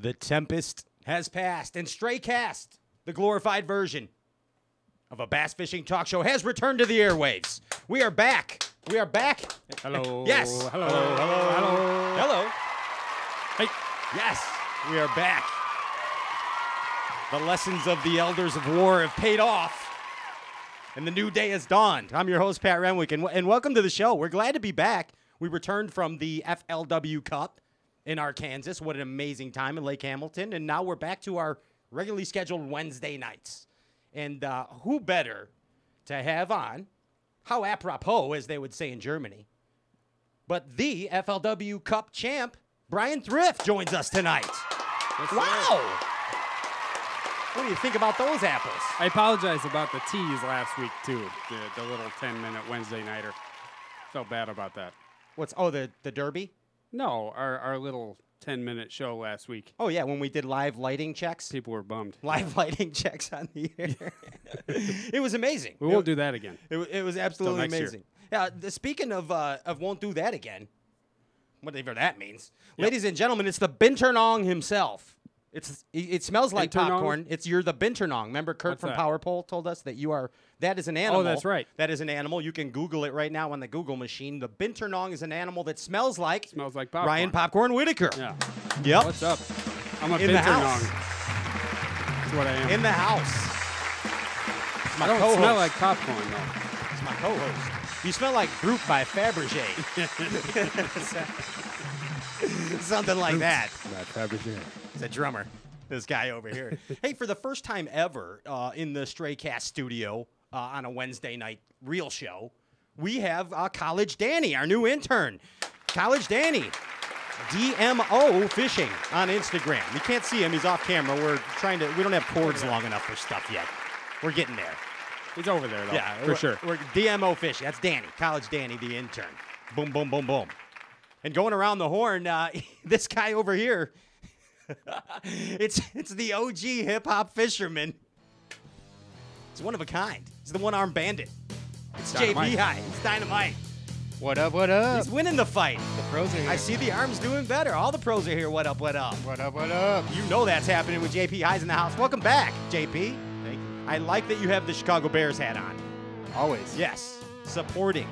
The tempest has passed, and Straycast, the glorified version of a bass fishing talk show, has returned to the airwaves. We are back. We are back. Hello. Yes. Hello. Hello. Hello. Hello. Hey. Yes, we are back. The lessons of the elders of war have paid off, and the new day has dawned. I'm your host, Pat Renwick, and welcome to the show. We're glad to be back. We returned from the FLW Cup in Arkansas. What an amazing time in Lake Hamilton. And now we're back to our regularly scheduled Wednesday nights. And who better to have on, how apropos, as they would say in Germany, but the FLW Cup champ, Bryan Thrift, joins us tonight. Wow. What do you think about those apples? I apologize about the tease last week, too. The little 10-minute Wednesday nighter. Felt bad about that. The Derby? No, our little 10-minute show last week. Oh, yeah, when we did live lighting checks. People were bummed. Live lighting checks on the air. It was amazing. We won't do that again. It was absolutely next year. amazing. Yeah, speaking of won't do that again, whatever that means. Yep. Ladies and gentlemen, it's the Binternong himself. It smells like popcorn. You're the Binternong. Remember Kurt What's from that? Power Pole told us that that is an animal. Oh, that's right. That is an animal. You can Google it right now on the Google machine. The Binternong is an animal that smells like popcorn. Ryan Popcorn Whitaker. Yeah. Yep. What's up? I'm a In the house. Binternong. That's what I am. In the house. I don't smell like popcorn, though. It's my co-host. You smell like Brute by Fabergé. Something like that. He's a drummer, this guy over here. Hey, for the first time ever in the Straycast studio on a Wednesday night real show, we have College Danny, our new intern. College Danny, DMO Fishing on Instagram. You can't see him. He's off camera. We don't have cords long enough for stuff yet. We're getting there. He's over there, though. Yeah, for sure. We're DMO Fishing. That's Danny, College Danny, the intern. Boom, boom, boom, boom. And going around the horn, this guy over here, it's the OG hip-hop fisherman. He's one of a kind. He's the one-armed bandit. It's Dynamite. JP High. It's Dynamite. What up, what up? He's winning the fight. The pros are here. I see the arms doing better. All the pros are here. What up, what up? What up, what up? You know that's happening with JP High's in the house. Welcome back, JP. Thank you. I like that you have the Chicago Bears hat on. Always. Yes, supporting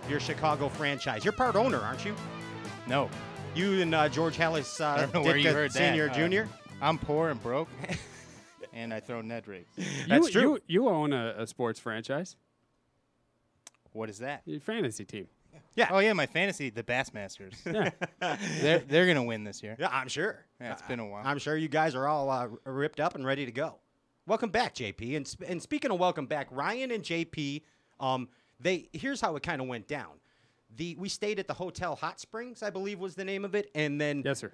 your Chicago franchise. You're part owner, aren't you? No. You and George Hallis, I don't know where you heard Senior, that. Junior? I'm poor and broke, and I throw Ned rigs. That's true. You own a sports franchise. What is that? Your fantasy team. Yeah. Oh, yeah, my fantasy, the Bassmasters. Yeah. They're going to win this year. Yeah, I'm sure. Yeah, it's been a while. I'm sure you guys are all ripped up and ready to go. Welcome back, JP. And speaking of welcome back, Ryan and JP, here's how it kind of went down. We stayed at the Hotel Hot Springs, I believe was the name of it, and then Yes, sir.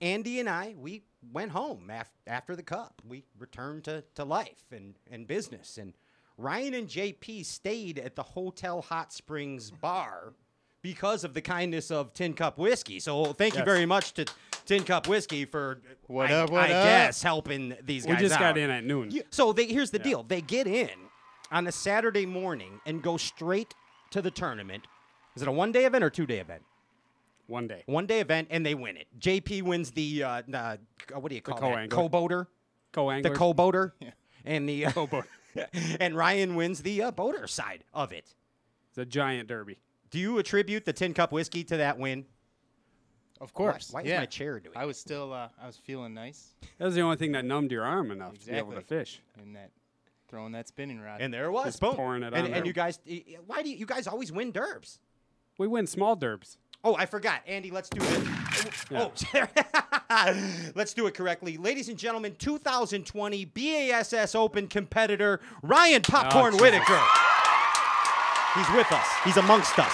Andy and I, we went home after the Cup. We returned to life and business. And Ryan and JP stayed at the Hotel Hot Springs bar because of the kindness of Tin Cup Whiskey. So thank you very much to Tin Cup Whiskey for, I guess, helping these guys out. We just got in at noon. So here's the deal. They get in on a Saturday morning and go straight to the tournament. Is it a one-day event or two-day event? 1 day. One-day event, and they win it. JP wins the what do you call that? co-angler. Co-boater. Co-angler. The co-boater. Yeah. And the Co-boater. and Ryan wins the boater side of it. It's a giant derby. Do you attribute the Tin Cup Whiskey to that win? Of course. Why is my chair doing I was still, I was feeling nice. That was the only thing that numbed your arm enough to be able to fish. And throwing that spinning rod. And there it was. Just Boom. pouring it on and there. you guys, why do you guys always win derbs? We win small derbs. Oh, I forgot. Andy, let's do it. Yeah. Oh, let's do it correctly. Ladies and gentlemen, 2020 BASS Open competitor, Ryan Popcorn Whitaker. He's with us. He's amongst us.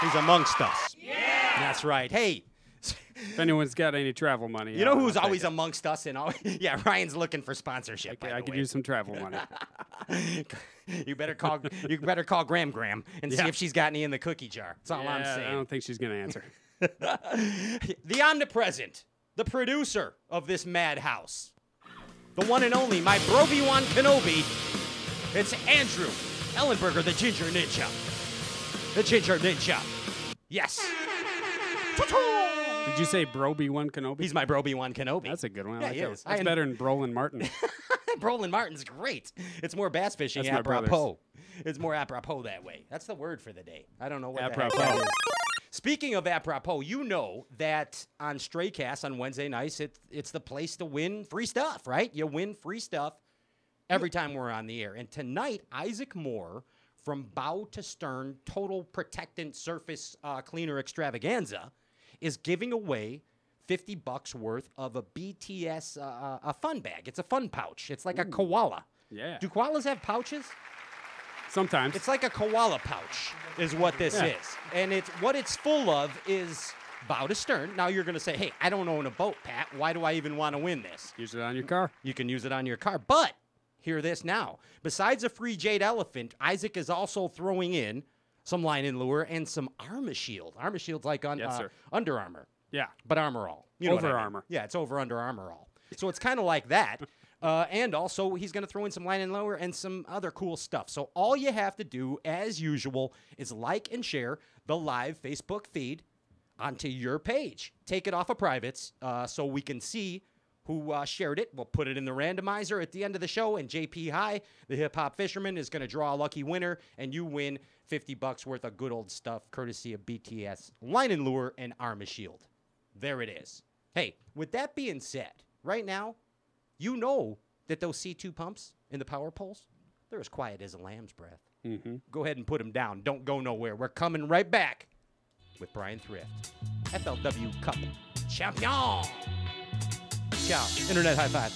He's amongst us. Yeah. That's right. Hey. If anyone's got any travel money. You know who's always amongst us? Yeah, Ryan's looking for sponsorship. I could use some travel money. You better call Graham and see if she's got any in the cookie jar. That's all I'm saying. I don't think she's going to answer. The omnipresent, the producer of this madhouse, the one and only, my Broby-Wan Kenobi. It's Andrew Ellenberger, the Ginger Ninja. The Ginger Ninja. Yes. Did you say Broby One Kenobi? He's my Broby One Kenobi. That's a good one. I Yeah, like he that. is. That's better than Brolin Martin. Brolin Martin's great. It's more bass fishing That's my brother's. apropos. It's more apropos that way. That's the word for the day. I don't know what Apropos. the heck that is. Speaking of apropos, you know that on Straycast on Wednesday nights, it's the place to win free stuff, right? You win free stuff every time we're on the air. And tonight, Isaac Moore from Bow to Stern Total Protectant Surface Cleaner Extravaganza is giving away $50 worth of a BTS a fun bag. It's a fun pouch. It's like a koala. Yeah. Do koalas have pouches? Sometimes. It's like a koala pouch is what this is. And what it's full of is bow to stern. Now you're going to say, hey, I don't own a boat, Pat. Why do I even want to win this? Use it on your car. You can use it on your car. But hear this now. Besides a free jade elephant, Isaac is also throwing in some line and lure and some Armor Shield. Armor Shield's like on Yes, sir. Under Armour. Yeah. But Armor All. You know what I Over mean. Armour. Yeah, it's over Under Armour All. So it's kind of like that. And also, he's going to throw in some line and lower and some other cool stuff. So all you have to do, as usual, is like and share the live Facebook feed onto your page. Take it off of privates so we can see who shared it. We'll put it in the randomizer at the end of the show, and JP High, the hip-hop fisherman, is going to draw a lucky winner, and you win $50 worth of good old stuff courtesy of BTS Line and Lure and Armor Shield. There it is. Hey, with that being said, right now, you know that those C2 pumps in the power poles, they're as quiet as a lamb's breath. Mm-hmm. Go ahead and put them down. Don't go nowhere. We're coming right back with Bryan Thrift, FLW Cup champion. Ciao. Internet high five.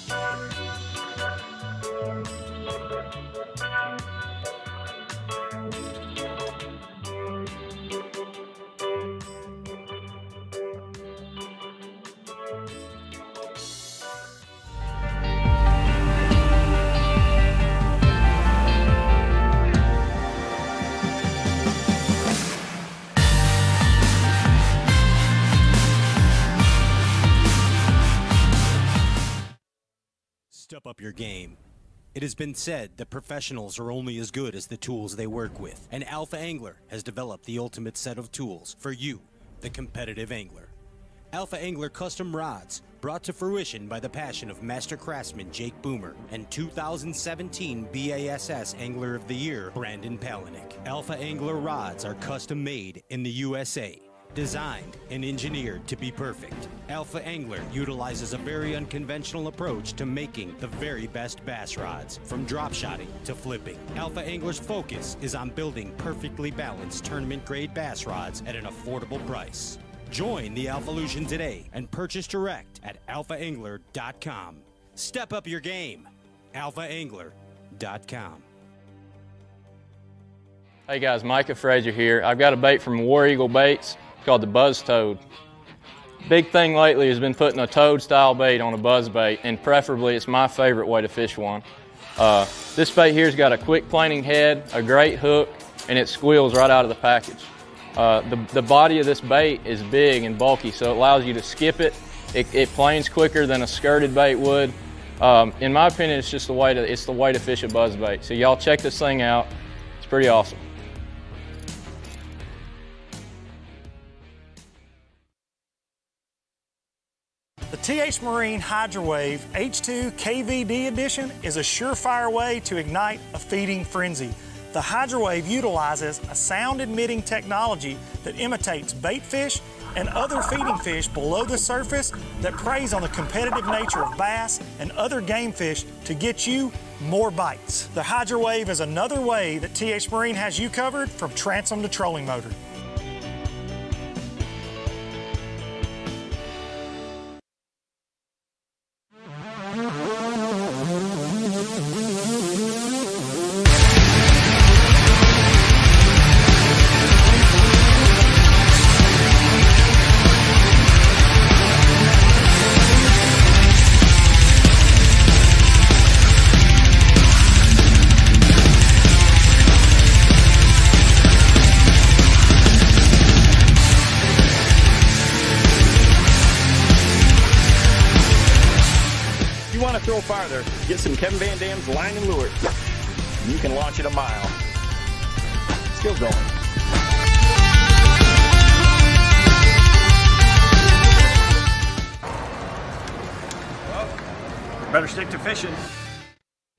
Step up your game. It has been said that professionals are only as good as the tools they work with, and Alpha Angler has developed the ultimate set of tools for you, the competitive angler. Alpha Angler custom rods, brought to fruition by the passion of master craftsman Jake Boomer and 2017 BASS Angler of the Year Brandon Palaniuk. Alpha Angler rods are custom made in the USA. Designed and engineered to be perfect, Alpha Angler utilizes a very unconventional approach to making the very best bass rods, from drop shotting to flipping. Alpha Angler's focus is on building perfectly balanced tournament-grade bass rods at an affordable price. Join the Alphalution today and purchase direct at alphaangler.com. Step up your game. alphaangler.com. Hey guys, Micah Frazier here. I've got a bait from War Eagle Baits called the Buzz Toad. Big thing lately has been putting a toad style bait on a buzz bait, and preferably it's my favorite way to fish one. This bait here's got a quick planing head, a great hook, and it squeals right out of the package. The body of this bait is big and bulky, so it allows you to skip it. It planes quicker than a skirted bait would. In my opinion, it's just the way to fish a buzz bait. So y'all check this thing out. It's pretty awesome. The TH Marine Hydrowave H2 KVD Edition is a surefire way to ignite a feeding frenzy. The Hydrowave utilizes a sound-emitting technology that imitates bait fish and other feeding fish below the surface that preys on the competitive nature of bass and other game fish to get you more bites. The Hydrowave is another way that TH Marine has you covered from transom to trolling motor. Throw farther, get some Kevin Van Dam's line and lure. You can launch it a mile. Still going. Better stick to fishing.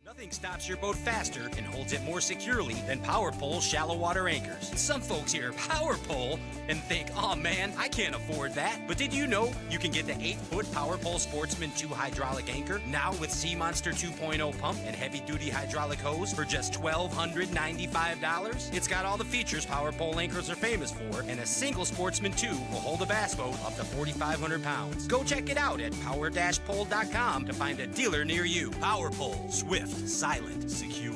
Nothing stops your boat faster and holds it more securely than Power Pole shallow water anchors. Some folks hear Power Pole and think, oh man, I can't afford that. But did you know you can get the 8-foot Power Pole Sportsman 2 hydraulic anchor now with Sea Monster 2.0 pump and heavy-duty hydraulic hose for just $1,295? It's got all the features Power Pole anchors are famous for, and a single Sportsman 2 will hold a bass boat up to 4,500 pounds. Go check it out at power-pole.com to find a dealer near you. Power Pole, swift, silent, secure.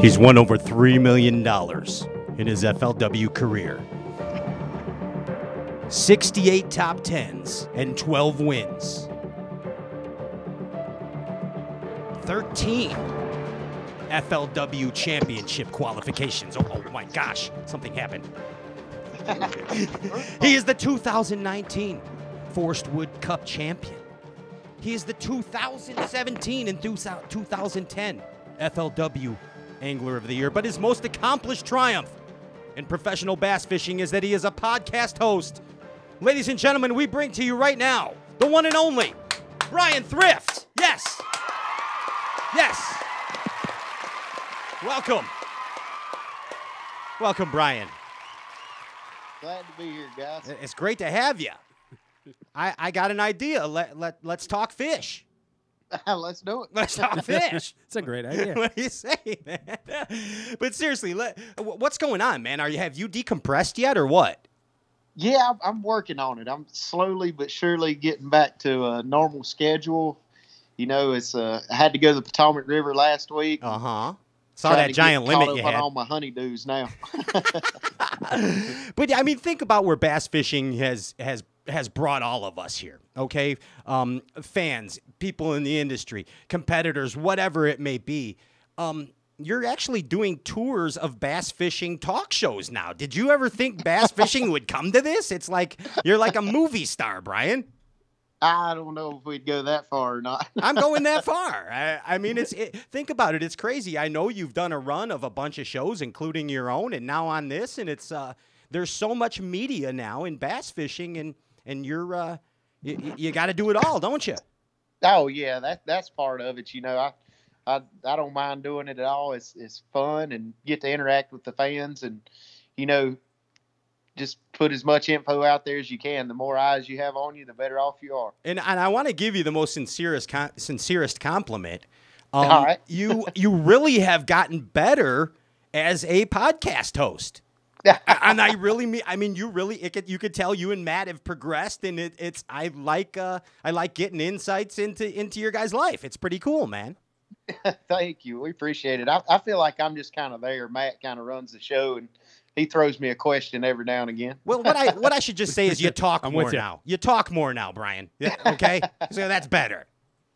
He's won over $3 million in his FLW career. 68 top 10s and 12 wins. 13 FLW championship qualifications. Oh my gosh, something happened. He is the 2019 Forest Wood Cup champion. He is the 2017 and 2010 FLW Angler of the Year. But his most accomplished triumph in professional bass fishing is that he is a podcast host. Ladies and gentlemen, we bring to you right now the one and only Bryan Thrift. Yes. Yes. Welcome. Welcome, Bryan. Glad to be here, guys. It's great to have you. I got an idea. Let's talk fish. Let's do it. Let's talk fish. It's a great idea. What do you say, man? But seriously, what's going on, man? Have you decompressed yet, or what? Yeah, I'm working on it. I'm slowly but surely getting back to a normal schedule. You know, I had to go to the Potomac River last week. Saw that giant limit you had. On all my honeydews now. But I mean, think about where bass fishing has brought all of us here. Okay, fans, people in the industry, competitors, whatever it may be. You're actually doing tours of bass fishing talk shows now. Did you ever think bass fishing would come to this? It's like you're like a movie star, Bryan. I don't know if we'd go that far or not. I'm going that far. I mean, think about it. It's crazy. I know you've done a run of a bunch of shows, including your own, and now on this, and it's there's so much media now in bass fishing, and you're you got to do it all, don't you? Oh yeah, that's part of it. You know, I don't mind doing it at all. It's fun and get to interact with the fans, and you know, just put as much info out there as you can. The more eyes you have on you, the better off you are. And I want to give you the most sincerest compliment. All right. you really have gotten better as a podcast host. And I mean, you could tell you and Matt have progressed, and I like getting insights into your guys' life. It's pretty cool, man. Thank you. We appreciate it. I feel like I'm just kind of there. Matt kind of runs the show, and he throws me a question every now and again. Well, what I should just say is you talk more now. You talk more now, Bryan. Yeah, okay? So that's better.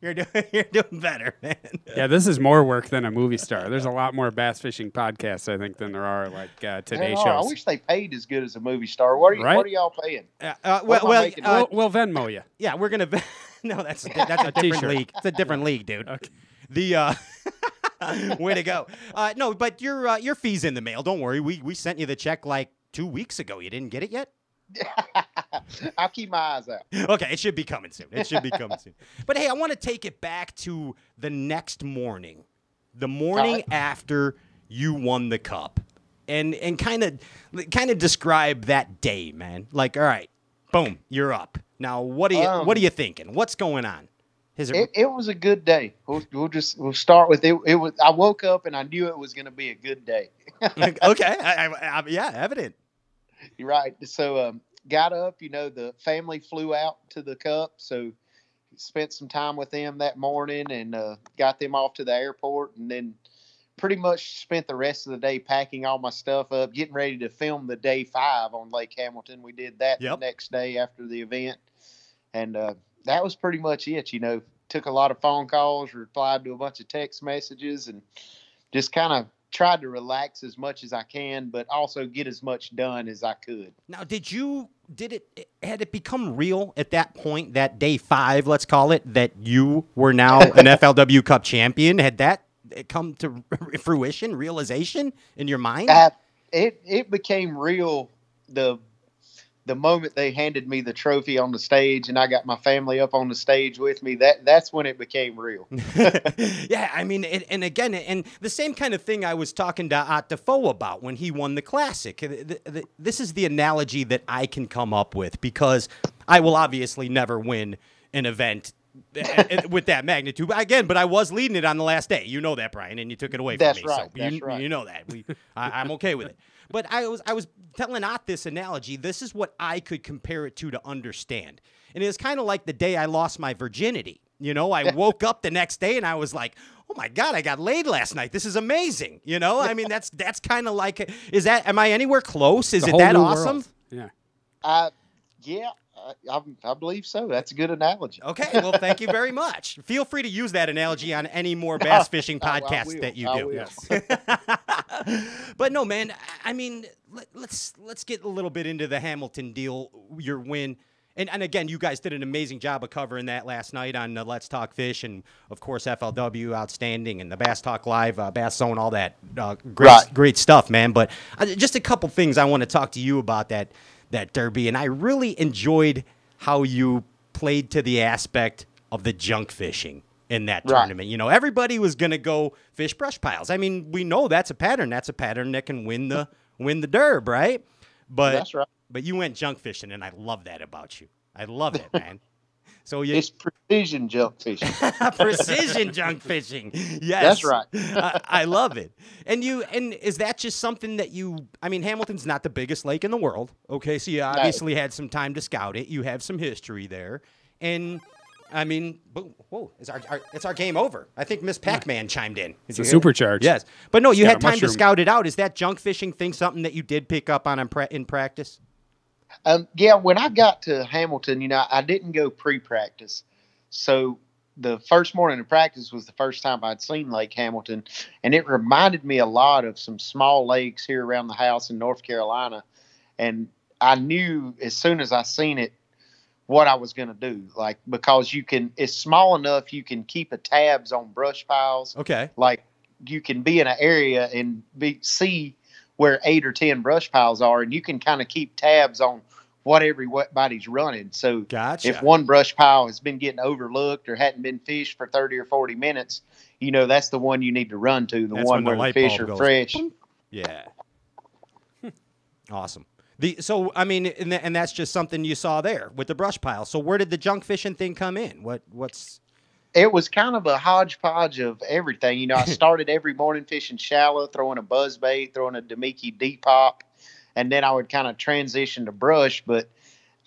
You're doing better, man. Yeah, this is more work than a movie star. There's a lot more bass fishing podcasts, I think, than there are like Today shows. I wish they paid as good as a movie star. What are y'all paying? We'll Venmo you. Yeah, we're gonna. No, that's a different league. It's a different league, dude. Okay. The way to go. No, but your fee's in the mail. Don't worry. We sent you the check like 2 weeks ago. You didn't get it yet? I'll keep my eyes out. Okay, it should be coming soon. But hey, I want to take it back to the next morning, the morning after you won the cup, and kind of describe that day, man. Like, all right, boom, you're up. Now, what are you thinking? What's going on? It was a good day. We'll start with it. I woke up and I knew it was going to be a good day. Okay. Yeah, evident. You're right. So got up. The family flew out to the Cup, so spent some time with them that morning and got them off to the airport, and then pretty much spent the rest of the day packing all my stuff up, getting ready to film the day 5 on Lake Hamilton. We did that the next day after the event, and that was pretty much it. Took a lot of phone calls, replied to a bunch of text messages, and just kind of tried to relax as much as I can, but also get as much done as I could. Now, had it become real at that point, that day 5, let's call it, that you were now an FLW Cup champion? Had that come to fruition, realization in your mind? It became real the moment they handed me the trophy on the stage and I got my family up on the stage with me. That's when it became real. Yeah, I mean, and again, and the same kind of thing I was talking to Ott Defoe about when he won the Classic. This is the analogy that I can come up with, because I will obviously never win an event with that magnitude. But I was leading it on the last day. You know that, Bryan, and you took it away from me. Right. So Right. You know that. I'm okay with it. But I was telling Ott this analogy. This is what I could compare it to understand. And it was kind of like the day I lost my virginity. I woke up the next day and I was like, oh my God, I got laid last night. This is amazing. I mean, that's kind of like, am I anywhere close? Is it that awesome? World. Yeah. Yeah. I believe so. That's a good analogy. Okay, well, thank you very much. Feel free to use that analogy on any more bass fishing podcasts that you do. Yes. But no, man, I mean, let's get a little bit into the Hamilton deal, your win. And again, you guys did an amazing job of covering that last night on Let's Talk Fish, and, of course, FLW, outstanding, and the Bass Talk Live, Bass Zone, all that. Great stuff, man. But just a couple things I want to talk to you about that derby, and I really enjoyed how you played to the aspect of the junk fishing in that tournament. Everybody was going to go fish brush piles. I mean, we know that's a pattern. That's a pattern that can win the derb, right? But that's right. But you went junk fishing, and I love that about you. I love it, man. So it's precision junk fishing. Precision junk fishing. Yes. That's right. I love it. And is that just something that Hamilton's not the biggest lake in the world. Okay. So you obviously had some time to scout it. You have some history there. And whoa, it's our game over. I think Miss Pac-Man chimed in. It's a supercharge. Yes. But no, you had time to scout it out. Is that junk fishing thing something that you did pick up on in practice? Yeah, when I got to Hamilton, I didn't go pre-practice. So the first morning of practice was the first time I'd seen Lake Hamilton, and it reminded me a lot of some small lakes here around the house in North Carolina. And I knew as soon as I seen it what I was going to do, because it's small enough you can keep a tabs on brush piles. Okay. Like you can be in an area and see where 8 or 10 brush piles are, and you can kind of keep tabs on what everybody's running. So gotcha. If one brush pile has been getting overlooked or hadn't been fished for 30 or 40 minutes, that's the one you need to run to, that's one where the fish are fresh. Yeah. Awesome. And that's just something you saw there with the brush pile. So where did the junk fishing thing come in? What's... It was kind of a hodgepodge of everything. I started every morning fishing shallow, throwing a buzz bait, throwing a Demiki D-pop, and then I would kind of transition to brush, but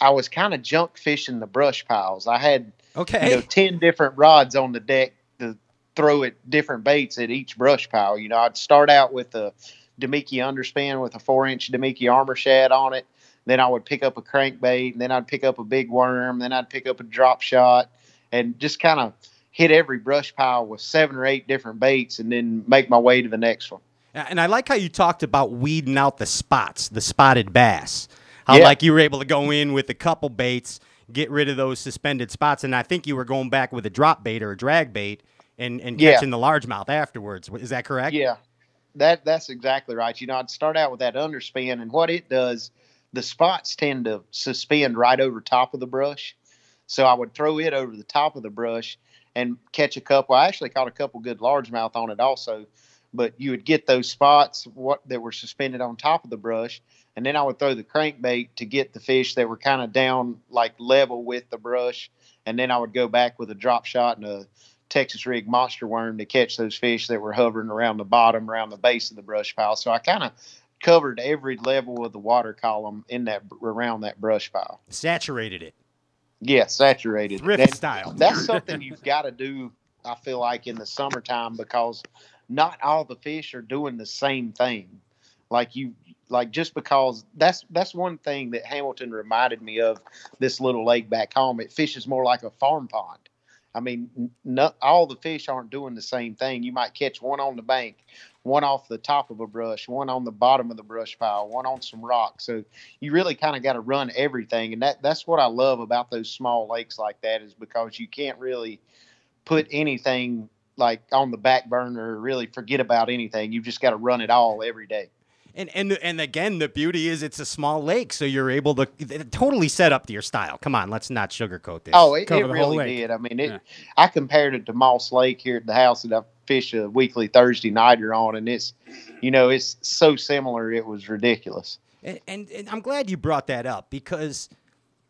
I was kind of junk fishing the brush piles. I had 10 different rods on the deck to throw at different baits at each brush pile. I'd start out with a Demiki underspin with a 4-inch Demiki armor shad on it. Then I would pick up a crankbait, and then I'd pick up a big worm. Then I'd pick up a drop shot, and just kind of hit every brush pile with 7 or 8 different baits, and then make my way to the next one. And I like how you talked about weeding out the spots, the spotted bass. How you were able to go in with a couple baits, get rid of those suspended spots, and I think you were going back with a drop bait or a drag bait and catching the largemouth afterwards. Is that correct? Yeah, that's exactly right. I'd start out with that underspin, and what it does, the spots tend to suspend right over top of the brush. So I would throw it over the top of the brush and catch a couple. I actually caught a couple good largemouth on it also, but you would get those spots that were suspended on top of the brush, and then I would throw the crankbait to get the fish that were kind of down level with the brush, and then I would go back with a drop shot and a Texas rig monster worm to catch those fish that were hovering around the bottom, around the base of the brush pile. So I kind of covered every level of the water column in that around that brush pile. Saturated it. Yeah, saturated. Thrift style. That's something you've got to do, I feel like, in the summertime, because not all the fish are doing the same thing. Just because that's one thing that Hamilton reminded me of, this little lake back home. It fishes more like a farm pond. I mean, not all the fish aren't doing the same thing. You might catch one on the bank, one off the top of a brush, one on the bottom of the brush pile, one on some rocks. So you really kind of got to run everything. And that's what I love about those small lakes like that, is because you can't really put anything like on the back burner or really forget about anything. You've just got to run it all every day. And again, the beauty is it's a small lake, so you're able to totally set up to your style. Come on, let's not sugarcoat this. Oh, it really did. I mean, I compared it to Moss Lake here at the house that I fish a weekly Thursday nighter on, and it's so similar. It was ridiculous. And I'm glad you brought that up, because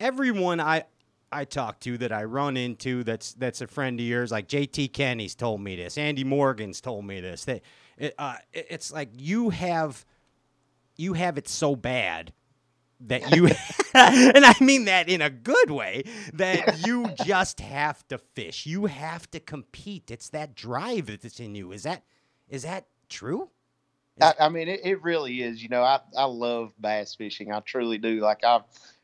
everyone I talk to that I run into that's a friend of yours, like JT Kenny's told me this, Andy Morgan's told me this, that it's like you have it so bad that you, and I mean that in a good way, that you just have to fish. You have to compete. It's that drive that's in you. Is that true? I mean, it really is. I love bass fishing. I truly do. Like I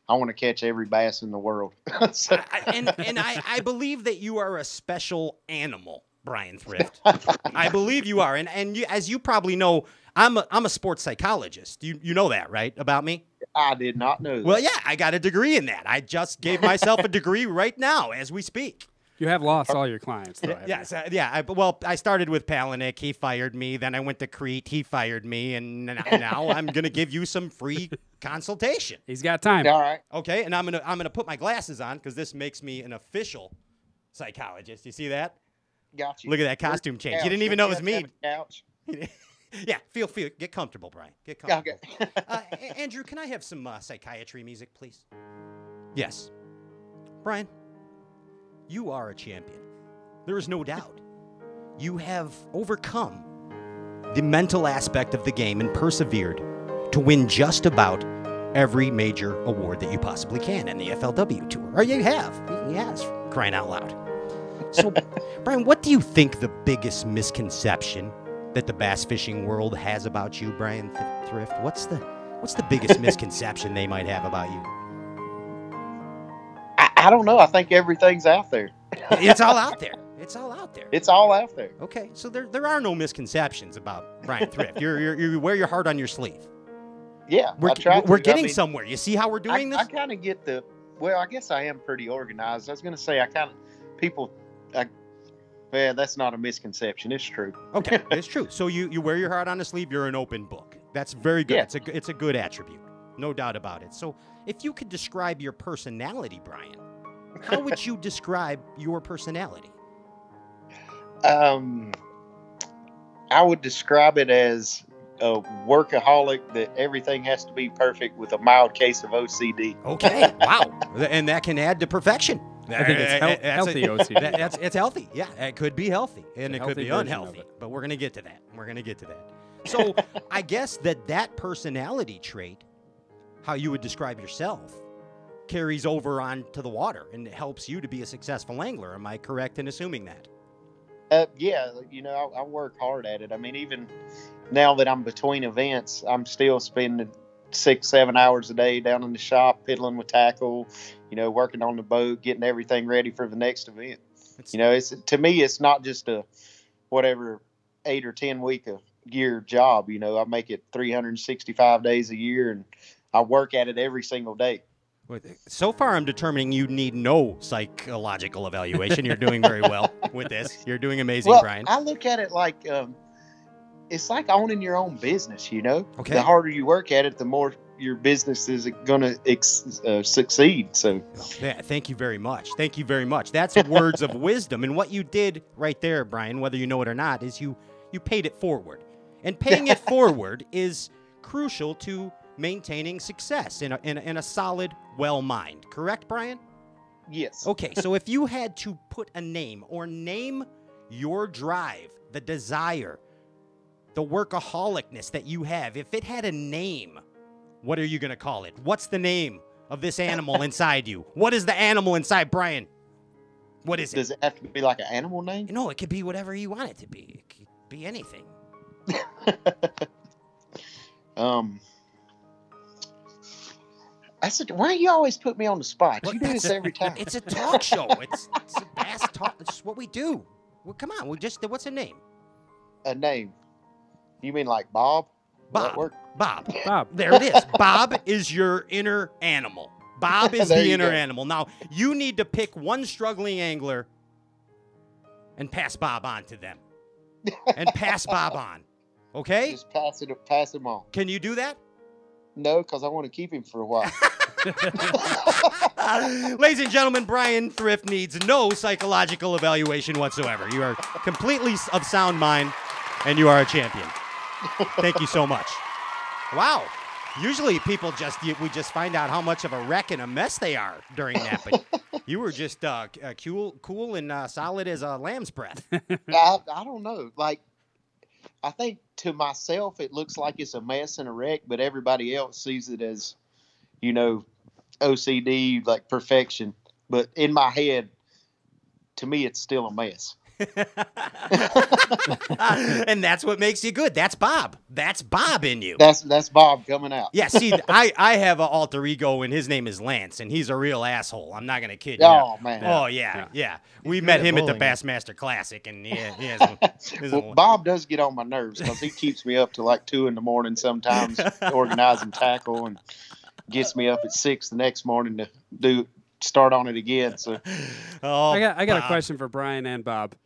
want to catch every bass in the world. So. I believe that you are a special animal, Bryan Thrift. I believe you are. And you, as you probably know, I'm a sports psychologist. You know that, right, about me? I did not know that. Well, yeah, I got a degree in that. I just gave myself a degree right now as we speak. You have lost all your clients, though. Yes, I started with Palaniuk. He fired me. Then I went to Crete. He fired me. And now I'm going to give you some free consultation. He's got time. All right. Okay, and I'm gonna put my glasses on, because this makes me an official psychologist. You see that? Got you. Look at that costume change. You didn't even know it was me. Couch. Yeah, feel. Get comfortable, Bryan. Get comfortable. Okay. Andrew, can I have some psychiatry music, please? Yes. Bryan, you are a champion. There is no doubt. You have overcome the mental aspect of the game and persevered to win just about every major award that you possibly can in the FLW Tour. Or you have. Yes, crying out loud. So, Bryan, what do you think the biggest misconception that the bass fishing world has about you, Bryan Thrift? What's the biggest misconception they might have about you? I don't know. I think everything's out there. It's all out there. It's all out there. It's all out there. Okay, so there are no misconceptions about Bryan Thrift. You wear your heart on your sleeve. Yeah, we're getting somewhere. You see how we're doing this? I kind of get I guess I am pretty organized. I was going to say, that's not a misconception. It's true. Okay, it's true. So you wear your heart on the sleeve. You're an open book. That's very good. Yeah. It's a good attribute. No doubt about it. So if you could describe your personality, Bryan, how would you describe your personality? I would describe it as a workaholic that everything has to be perfect with a mild case of OCD. Okay, wow. And that can add to perfection. I think it's healthy OCD. It's healthy. Yeah, it could be healthy, and it could be unhealthy. But we're going to get to that. So I guess that personality trait, how you would describe yourself, carries over onto the water and it helps you to be a successful angler. Am I correct in assuming that? Yeah, I work hard at it. I mean, even now that I'm between events, I'm still spending 6-7 hours a day down in the shop, piddling with tackle, working on the boat, getting everything ready for the next event. To me, it's not just a 8 or 10 week a year job. I make it 365 days a year, and I work at it every single day. So far, I'm determining you need no psychological evaluation. You're doing very well with this. You're doing amazing, Bryan. I look at it like it's like owning your own business, Okay. The harder you work at it, the more your business is going to succeed. So, yeah, thank you very much. Thank you very much. That's words of wisdom. And what you did right there, Bryan, whether you know it or not, is you paid it forward. And paying it forward is crucial to maintaining success in a solid, well mind. Correct, Bryan? Yes. Okay, so if you had to put a name or name your drive, the desire, the workaholicness that you have, if it had a name, what are you going to call it? What's the name of this animal inside you? What is the animal inside Bryan? What is it? Does it have to be like an animal name? No, it could be whatever you want it to be. It could be anything. Why you always put me on the spot? You do this every time. It's a talk show. It's a bass talk. It's what we do. Well, come on. What's a name? A name. You mean like Bob? Will that Bob. work? Bob. There it is. Bob is your inner animal. Bob is There the you inner go. animal. Now, you need to pick one struggling angler and pass Bob on to them. And pass Bob on. Okay? Just pass him on. Can you do that? No, because I want to keep him for a while. Ladies and gentlemen, Bryan Thrift needs no psychological evaluation whatsoever. You are completely of sound mind, and you are a champion. Thank you so much. Wow. Usually people we just find out how much of a wreck and a mess they are during that, but you were just cool and solid as a lamb's breath. I don't know. Like, I think to myself it looks like it's a mess and a wreck, but everybody else sees it as, OCD, like perfection. But in my head, to me, it's still a mess. And that's what makes you good. That's Bob. That's Bob in you. That's Bob coming out. Yeah, see, I have an alter ego, and his name is Lance, and he's a real asshole. I'm not going to kid you. Oh, man. Oh, yeah. We met him at the Bassmaster Classic, and Well, Bob does get on my nerves because he keeps me up to like 2 a.m. sometimes organizing tackle, and gets me up at 6 the next morning to start on it again. So I got a question for Bryan and Bob.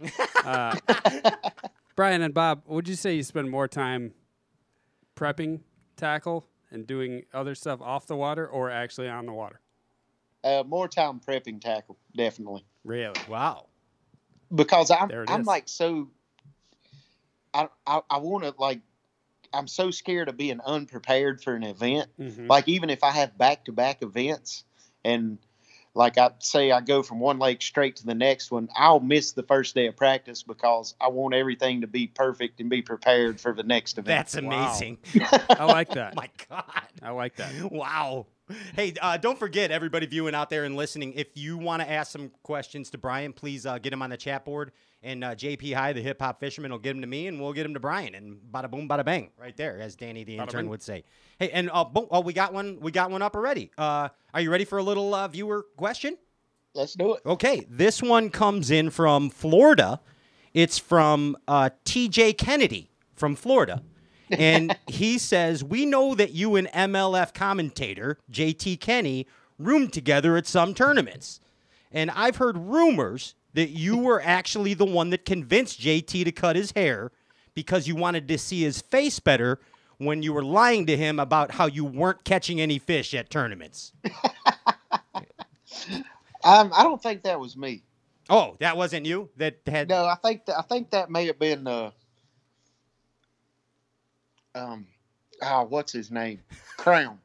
Bryan and Bob, would you say you spend more time prepping tackle and doing other stuff off the water or actually on the water? more time prepping tackle, definitely. Really? Wow. Because I'm is. like so I want to, like, I'm so scared of being unprepared for an event. Mm-hmm. Like, even if I have back-to-back events and, like, I say I go from one lake straight to the next one, I'll miss the first day of practice because I want everything to be perfect and be prepared for the next event. That's amazing. I like that. My God. I like that. Wow. Hey, don't forget, everybody viewing out there and listening, if you want to ask some questions to Bryan, please get him on the chat board. And JP High, the hip-hop fisherman, will get him to me, and we'll get him to Bryan. And bada boom, bada bang, right there, as Danny the intern would say. Hey, and we got one up already. Are you ready for a little viewer question? Let's do it. Okay, this one comes in from Florida. It's from TJ Kennedy from Florida. And he says, we know that you and MLF commentator JT Kenny roomed together at some tournaments. And I've heard rumors that you were actually the one that convinced JT to cut his hair because you wanted to see his face better when you were lying to him about how you weren't catching any fish at tournaments. I don't think that was me. Oh, that wasn't you? That had No, I think that may have been what's his name? Crown.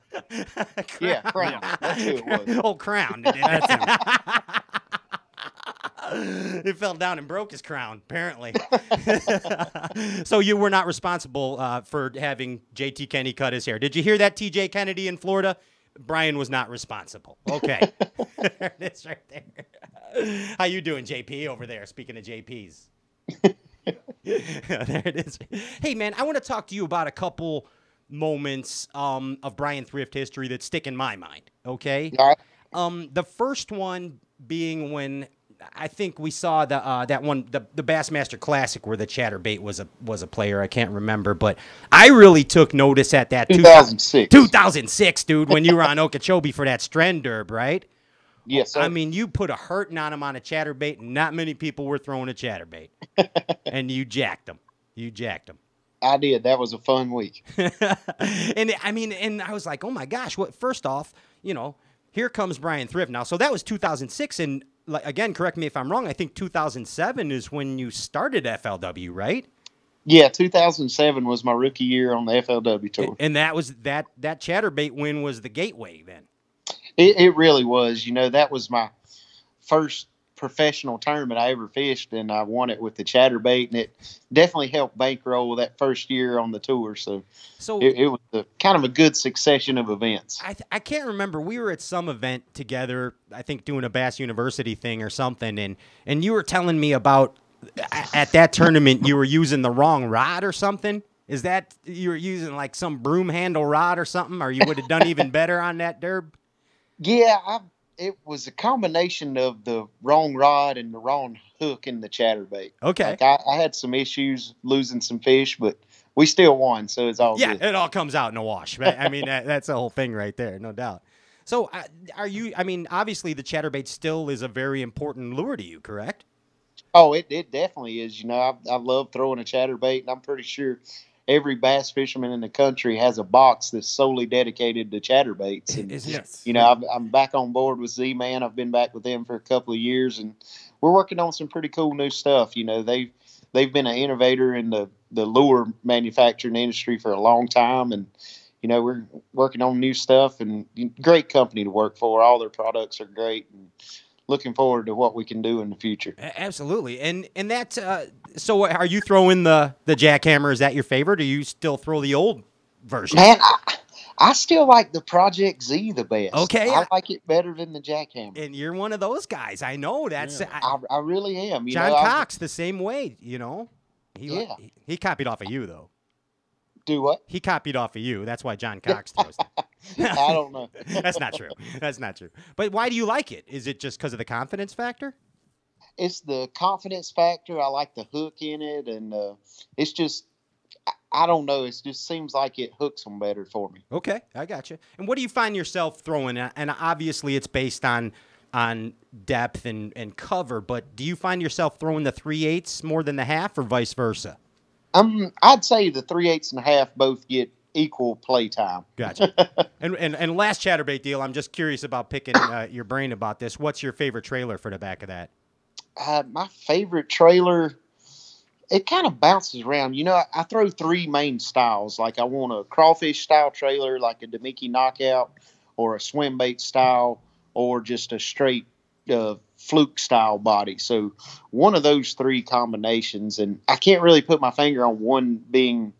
Yeah, Crown. That's who it was. Oh, Crown. That's him. He fell down and broke his crown, apparently. So you were not responsible for having JT Kenny cut his hair. Did you hear that, TJ Kennedy in Florida? Bryan was not responsible. Okay. There it is right there. How you doing, JP, over there, speaking of JPs? There it is. Hey, man, I want to talk to you about a couple moments of Bryan Thrift history that stick in my mind, okay? All right. The first one being when I think we saw the Bassmaster Classic where the chatterbait was a player. I can't remember, but I really took notice at that 2006. 2006, dude, when you were on Okeechobee for that Stren Derb, right? Yes, sir. I mean, you put a hurting on him on a chatterbait, and not many people were throwing a chatterbait, and you jacked him. I did. That was a fun week. And I was like, oh my gosh! First off, here comes Bryan Thrift now. So that was 2006, and again, correct me if I'm wrong. I think 2007 is when you started FLW, right? Yeah, 2007 was my rookie year on the FLW tour. And that was that chatterbait win was the gateway then. It really was. That was first professional tournament I ever fished, and I won it with the chatterbait, and it definitely helped bankroll that first year on the tour. So it was kind of a good succession of events. I can't remember. We were at some event together, I think doing a Bass University thing or something, and you were telling me about at that tournament you were using the wrong rod or something. Is that you were using like some broom handle rod or something, or you would have done even better on that derb? Yeah, it was a combination of the wrong rod and the wrong hook in the chatterbait. Okay. Like I had some issues losing some fish, but we still won, so it's all good. Yeah, it all comes out in a wash. I mean, that's the whole thing right there, no doubt. So are you, I mean, obviously the chatterbait still is a very important lure to you, correct? Oh, it definitely is. You know, I love throwing a chatterbait, and I'm pretty sure every bass fisherman in the country has a box that's solely dedicated to chatterbaits. And, Yes. you know, I'm back on board with Z-Man. I've been back with them for a couple of years, and we're working on some pretty cool new stuff. You know, they've been an innovator in the lure manufacturing industry for a long time, and you know, we're working on new stuff, and great company to work for. All their products are great, and looking forward to what we can do in the future. Absolutely. And that, so are you throwing the jackhammer? Is that your favorite, or you still throw the old version? Man, I still like the Project Z the best. Okay. I like it better than the jackhammer. And you're one of those guys. I know. That's I really am. You John know, Cox the same way, you know. Yeah. He copied off of you, though. Do what? He copied off of you. That's why John Cox throws it. I don't know. That's not true. That's not true. But why do you like it? Is it just because of the confidence factor? It's the confidence factor. I like the hook in it, and it's just, I don't know. It just seems like it hooks them better for me. Okay, I got you. And what do you find yourself throwing? And obviously it's based on depth and cover, but do you find yourself throwing the 3/8 more than the half, or vice versa? I'd say the 3/8 and a half both get equal play time. Gotcha. and last chatterbait deal, I'm just curious about picking your brain about this. What's your favorite trailer for the back of that? My favorite trailer, it kind of bounces around. You know, I throw three main styles. Like I want a crawfish style trailer, like a Demiki knockout, or a swim bait style, or just a straight fluke style body. So one of those three combinations, and I can't really put my finger on one being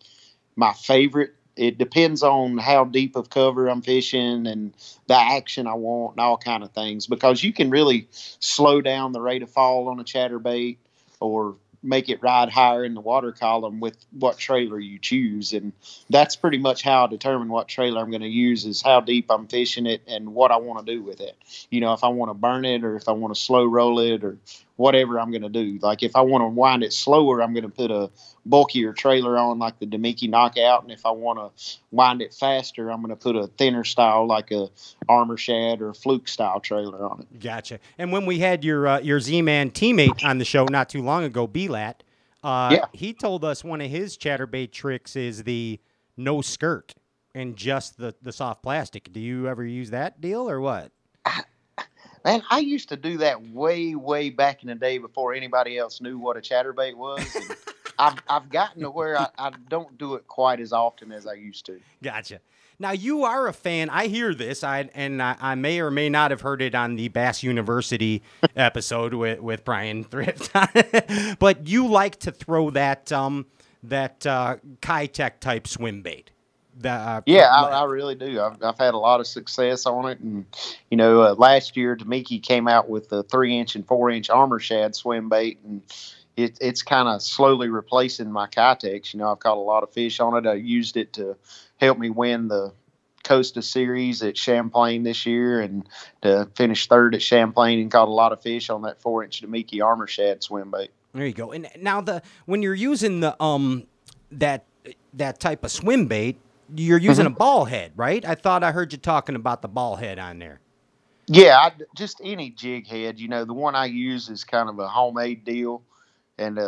my favorite. It depends on how deep of cover I'm fishing and the action I want and all kind of things, because you can really slow down the rate of fall on a chatterbait or make it ride higher in the water column with what trailer you choose. And that's pretty much how I determine what trailer I'm going to use, is how deep I'm fishing it and what I want to do with it. You know, if I want to burn it or if I want to slow roll it or whatever I'm going to do. Like if I want to wind it slower, I'm going to put a bulkier trailer on like the Demiki knockout. And if I want to wind it faster, I'm going to put a thinner style like a Armor Shad or a Fluke style trailer on it. Gotcha. And when we had your Z-Man teammate on the show not too long ago, B-Lat, he told us one of his chatterbait tricks is the no skirt and just the soft plastic. Do you ever use that deal or what? Man, I used to do that way, way back in the day before anybody else knew what a chatterbait was. And I've gotten to where I don't do it quite as often as I used to. Gotcha. Now, you are a fan. I hear this, I may or may not have heard it on the Bass University episode with Bryan Thrift. But you like to throw that Kitech type swim bait. I really do. I've had a lot of success on it, and you know, last year Demiki came out with the 3-inch and 4-inch Armor Shad swim bait, and it's kind of slowly replacing my Kitex. You know, I've caught a lot of fish on it. I used it to help me win the Costa Series at Champlain this year, and to finish third at Champlain, and caught a lot of fish on that 4-inch Demiki Armor Shad swim bait. There you go. And now when you're using the that type of swim bait, you're using a ball head, right? I thought I heard you talking about the ball head on there. Yeah, just any jig head. You know, the one I use is kind of a homemade deal, and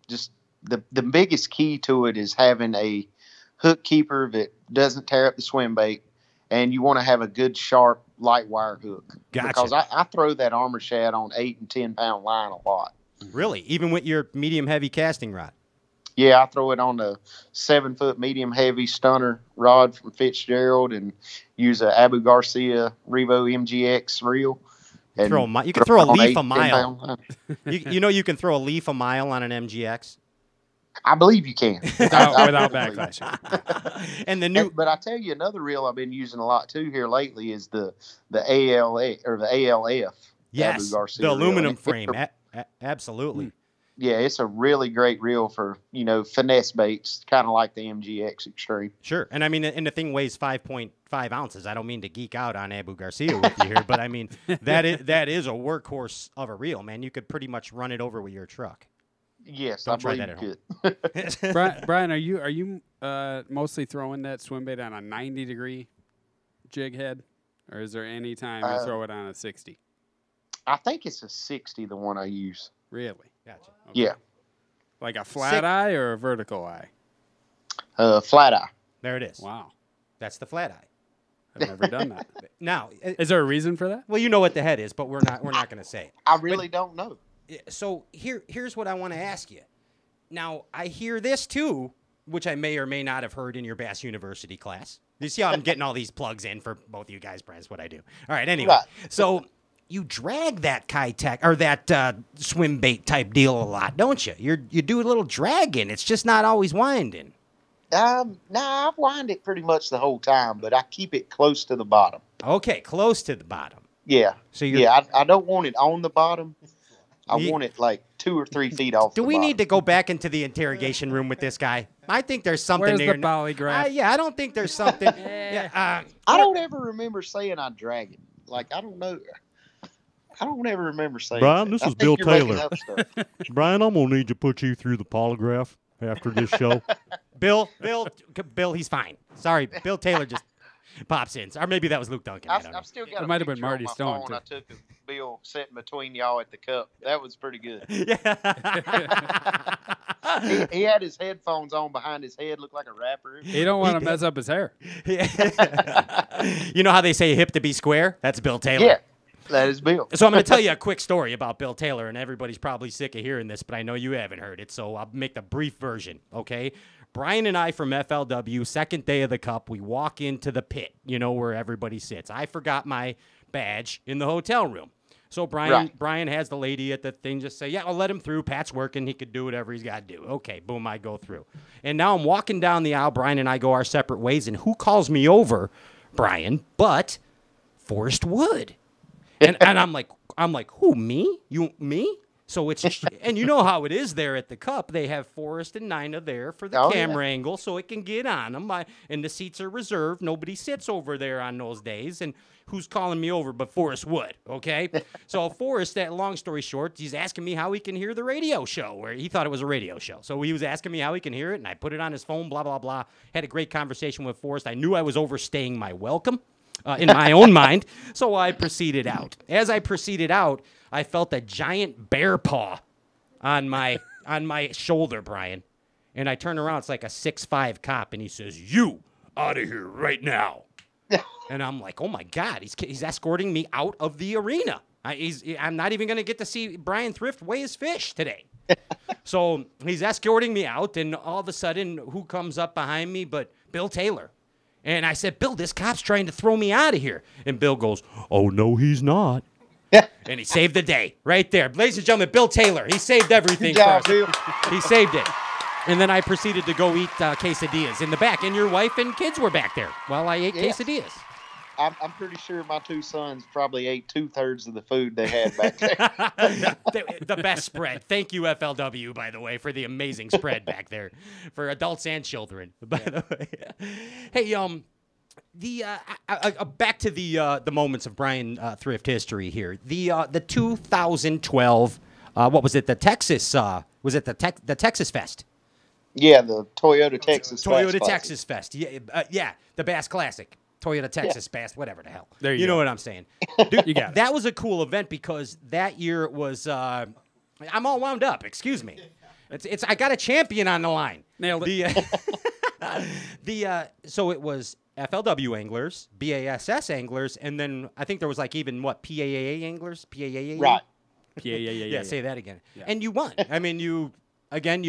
just the biggest key to it is having a hook keeper that doesn't tear up the swim bait, and you want to have a good sharp light wire hook. Gotcha. Because I throw that Armor Shad on 8 and 10 pound line a lot. Really, even with your medium heavy casting rod? Yeah, I throw it on the 7-foot medium heavy stunner rod from Fitzgerald, and use a Abu Garcia Revo MGX reel. And You can throw a on leaf a 8, 10 mile. pound line. You know you can throw a leaf a mile on an MGX. I believe you can. Without backlash. And the new, But I tell you, another reel I've been using a lot too here lately is the ALA or the ALF. yes, Abu Garcia the reel. aluminum And frame. Absolutely. Yeah, it's a really great reel for, finesse baits, kind of like the MGX Extreme. Sure. And I mean, and the thing weighs 5.5 ounces. I don't mean to geek out on Abu Garcia with you here, but I mean, that is a workhorse of a reel, man. You could pretty much run it over with your truck. Yes, Don't I try believe that you at could. Brian, are you mostly throwing that swim bait on a 90-degree jig head, or is there any time you throw it on a 60? I think it's a 60, the one I use. Really? Gotcha. Okay. Yeah. Like a flat eye or a vertical eye? Flat eye. There it is. Wow. That's the flat eye. I've never done that. Now, Is there a reason for that? well, you know what the head is, but we're not going to say. I really don't know. So here's what I want to ask you. Now, I hear this too, which I may or may not have heard in your Bass University class. You see how I'm getting all these plugs in for both of you guys, Brian? That's what I do. All right, anyway. Right. So you drag that Kitech or that swim bait type deal a lot, don't you? You do a little dragging. It's just not always winding. Nah, I've wind it pretty much the whole time, but I keep it close to the bottom. Okay, close to the bottom. Yeah. So you're, Yeah, I don't want it on the bottom. I Ye- want it like 2 or 3 feet off Do the we bottom. need to go back into the interrogation room with this guy? I think there's something Where's there. the polygraph? Yeah, I don't think there's something. Yeah, I don't ever remember saying I drag it. Like, I don't know. I don't ever remember saying Brian, that. this I is think Bill you're making Taylor. up stuff. Brian, I'm gonna need to put you through the polygraph after this show. Bill, he's fine. Sorry, Bill Taylor just pops in. Or maybe that was Luke Duncan. I don't know. I've still got It a might have been picture on Marty my Stone, phone too. I took of Bill sitting between y'all at the cup. That was pretty good. He had his headphones on behind his head, looked like a rapper. He don't want to mess up his hair. You know how they say hip to be square? That's Bill Taylor. Yeah, that is Bill. So I'm going to tell you a quick story about Bill Taylor, and everybody's probably sick of hearing this, but I know you haven't heard it, so I'll make the brief version, okay? Brian and I from FLW, second day of the Cup, we walk into the pit, where everybody sits. I forgot my badge in the hotel room. So Brian has the lady at the thing just say, yeah, I'll let him through. Pat's working. He could do whatever he's got to do. Okay, boom, I go through. And now I'm walking down the aisle. Brian and I go our separate ways, and who calls me over, Brian, but Forrest Wood. And I'm like, who, me? Me? So it's, and you know how it is there at the Cup. They have Forrest and Nina there for the camera angle so it can get on them. And the seats are reserved. Nobody sits over there on those days. And who's calling me over but Forrest Wood, okay? So Forrest, that long story short, he's asking me how he can hear the radio show, where he thought it was a radio show. So he was asking me how he can hear it, and I put it on his phone, blah, blah, blah. Had a great conversation with Forrest. I knew I was overstaying my welcome. In my own mind, so I proceeded out. As I proceeded out, I felt a giant bear paw on my shoulder, Brian. And I turn around, it's like a 6'5" cop, and he says, "You out of here right now." And I'm like, oh my God, he's escorting me out of the arena. I'm not even going to get to see Bryan Thrift weigh his fish today. So he's escorting me out, and all of a sudden, who comes up behind me but Bill Taylor? And I said, Bill, this cop's trying to throw me out of here. And Bill goes, oh, no, he's not. And he saved the day right there. Ladies and gentlemen, Bill Taylor, he saved everything Good job, for us. He saved it. And then I proceeded to go eat quesadillas in the back. And your wife and kids were back there while I ate quesadillas. I'm pretty sure my 2 sons probably ate 2/3 of the food they had back there. The best spread. Thank you, FLW, by the way, for the amazing spread back there for adults and children. By the way, hey, back to the moments of Bryan Thrift history here. The 2012, what was it? The Texas was it the Texas Fest? Yeah, the Toyota Texas Toyota Bass Texas Fest. Yeah, the Bass Classic. Toyota Texas Bass, whatever the hell. There you know go. what I'm saying. Dude, You got it. that was a cool event because that year it was I'm all wound up, excuse me. It's I got a champion on the line. Nailed it. So it was FLW anglers, BASS anglers, and then I think there was like even PAAA anglers, PAAA. Right. Yeah, say that again. Yeah. And you won. I mean, you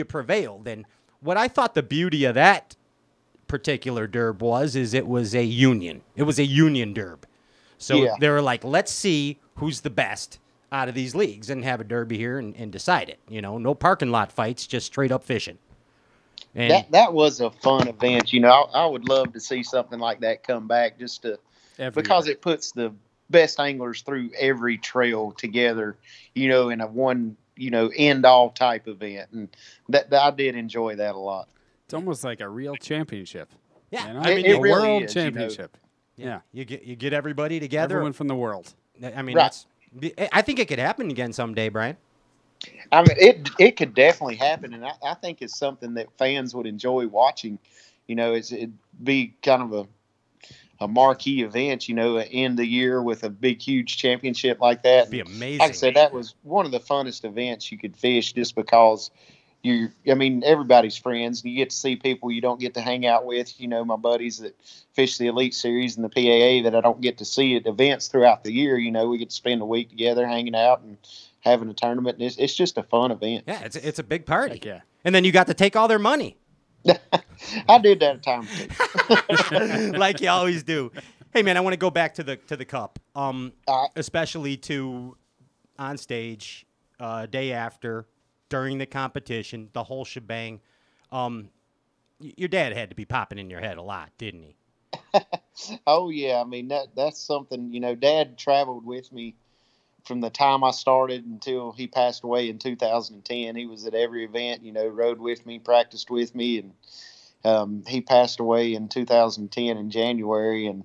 prevailed. And what I thought the beauty of that particular derb was it was a union. It was a union derb. So Yeah. they were like, let's see who's the best out of these leagues and have a derby here and decide it. You know, no parking lot fights, just straight up fishing. And That was a fun event. You know, I would love to see something like that come back just to because it puts the best anglers through every trail together, you know, in a one, you know, end all type event. And that I did enjoy that a lot. It's almost like a real championship. Yeah, you know? I mean, it a really world is, you know. championship. Yeah. you get everybody together. Everyone from the world. I mean, Right. I think it could happen again someday, Brian. I mean, it could definitely happen, and I think it's something that fans would enjoy watching. You know, it'd be kind of a marquee event. You know, end the year with a big, huge championship like that. It'd be amazing. Like I said, that was one of the funnest events you could fish, just because I mean, everybody's friends. You get to see people you don't get to hang out with. You know, my buddies that fish the Elite Series and the PAA that I don't get to see at events throughout the year. You know, we get to spend a week together hanging out and having a tournament. And it's just a fun event. Yeah, it's a big party. Heck yeah. And then you got to take all their money. I did that a time or two. Like you always do. Hey man, I want to go back to the cup. right. Especially to on stage, day after, during the competition, the whole shebang. Your dad had to be popping in your head a lot, didn't he? Oh yeah, I mean that's something. You know, Dad traveled with me from the time I started until he passed away in 2010. He was at every event. You know, rode with me, practiced with me, and he passed away in 2010 in January. And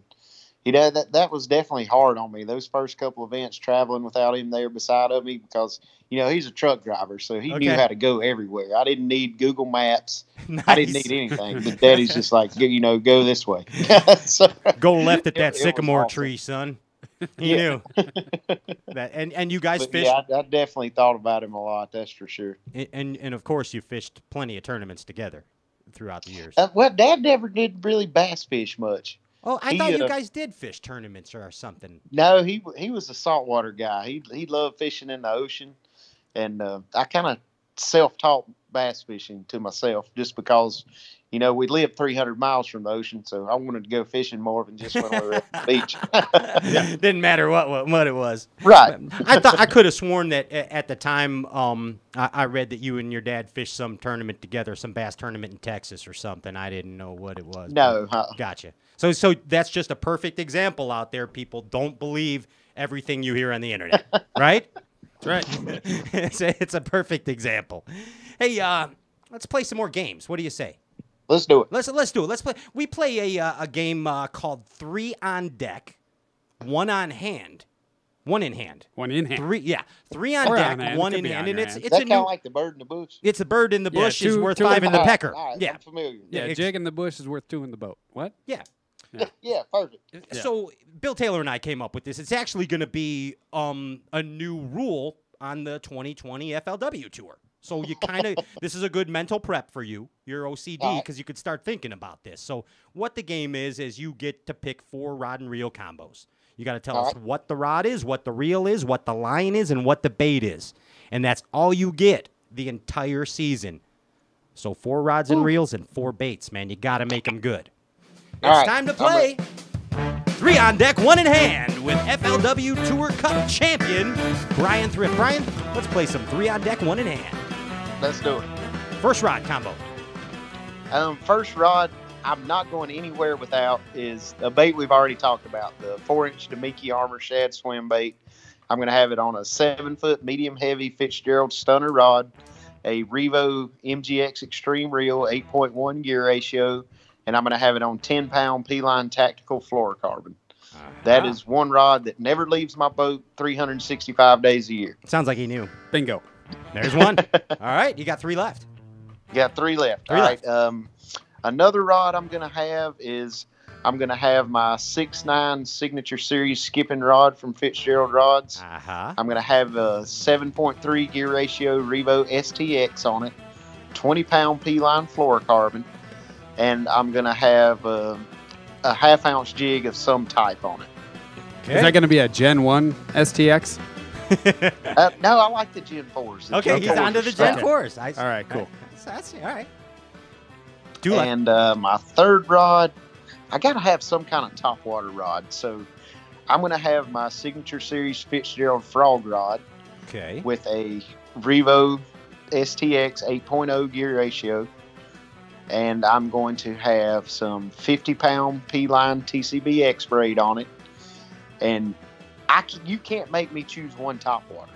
you know that was definitely hard on me. Those first couple events traveling without him there beside of me, because you know he's a truck driver, so he knew how to go everywhere. I didn't need Google Maps. Nice. I didn't need anything. But Daddy's just like, you know, go this way. So, Go left at that it was sycamore awesome. tree, son. He knew that. And you guys But fished. yeah, I definitely thought about him a lot. That's for sure. And of course you fished plenty of tournaments together throughout the years. Well, Dad never did really bass fish much. Oh, I he, thought you guys did fish tournaments or something. No, he was a saltwater guy. He loved fishing in the ocean, and I kind of self-taught bass fishing to myself just because, you know, we lived 300 miles from the ocean, so I wanted to go fishing more than just when we were at the beach. Didn't matter what it was. Right. I thought I could have sworn that at the time I read that you and your dad fished some tournament together, some bass tournament in Texas or something. I didn't know what it was. No. Gotcha. So that's just a perfect example out there. People don't believe everything you hear on the internet, right? That's right. It's a perfect example. Hey, let's play some more games. What do you say? Let's do it. Let's do it. Let's play. We play a game called 3 on Deck, 1 on Hand, 1 in hand. 1 in hand. 3 on Or deck, on hand. 1 Could in be hand, on and your it's hand. it's That's a kind of new. like the bird in the bush. It's a bird in the Yeah, bush is two- worth two 5 in the All right, pecker. all right, Yeah, I'm familiar. Yeah, Yeah, jig in the bush is worth 2 in the boat. What? yeah. Yeah, perfect. So Bill Taylor and I came up with this. It's actually going to be a new rule on the 2020 FLW tour. So you kind of this is a good mental prep for you. You're OCD because you could start thinking about this. So what the game is you get to pick 4 rod and reel combos. You got to tell us what the rod is, what the reel is, what the line is, and what the bait is. And that's all you get the entire season. So 4 rods and reels and 4 baits, man. You got to make them good. It's All right, time to play 3 on Deck, 1 in hand with FLW Tour Cup champion Bryan Thrift. Bryan, let's play some 3 on Deck, 1 in hand. Let's do it. First rod combo. First rod, I'm not going anywhere without is a bait we've already talked about, the 4-inch Demiki Armor Shad swim bait. I'm going to have it on a 7-foot medium heavy Fitzgerald stunner rod, a Revo MGX Extreme Reel, 8.1 gear ratio, and I'm going to have it on 10-pound P-line tactical fluorocarbon. That is one rod that never leaves my boat 365 days a year. Sounds like he knew. Bingo. There's one. All right, you got 3 left. You got 3 left. Three All left. right. Another rod I'm going to have is I'm going to have my 6.9 Signature Series skipping rod from Fitzgerald Rods. Uh-huh. I'm going to have a 7.3 gear ratio Revo STX on it, 20-pound P-line fluorocarbon, and I'm going to have a half-ounce jig of some type on it. Is that going to be a Gen 1 STX? No, I like the Gen 4s. The Okay, Gen he's 4s on to are the stout. Gen 4s. All right, cool. That's all right. Do like And my third rod, I got to have some kind of topwater rod. So I'm going to have my Signature Series Fitzgerald frog rod Okay. with a Revo STX 8.0 gear ratio. And I'm going to have some 50-pound P-line TCBX braid on it. And you can't make me choose one top water.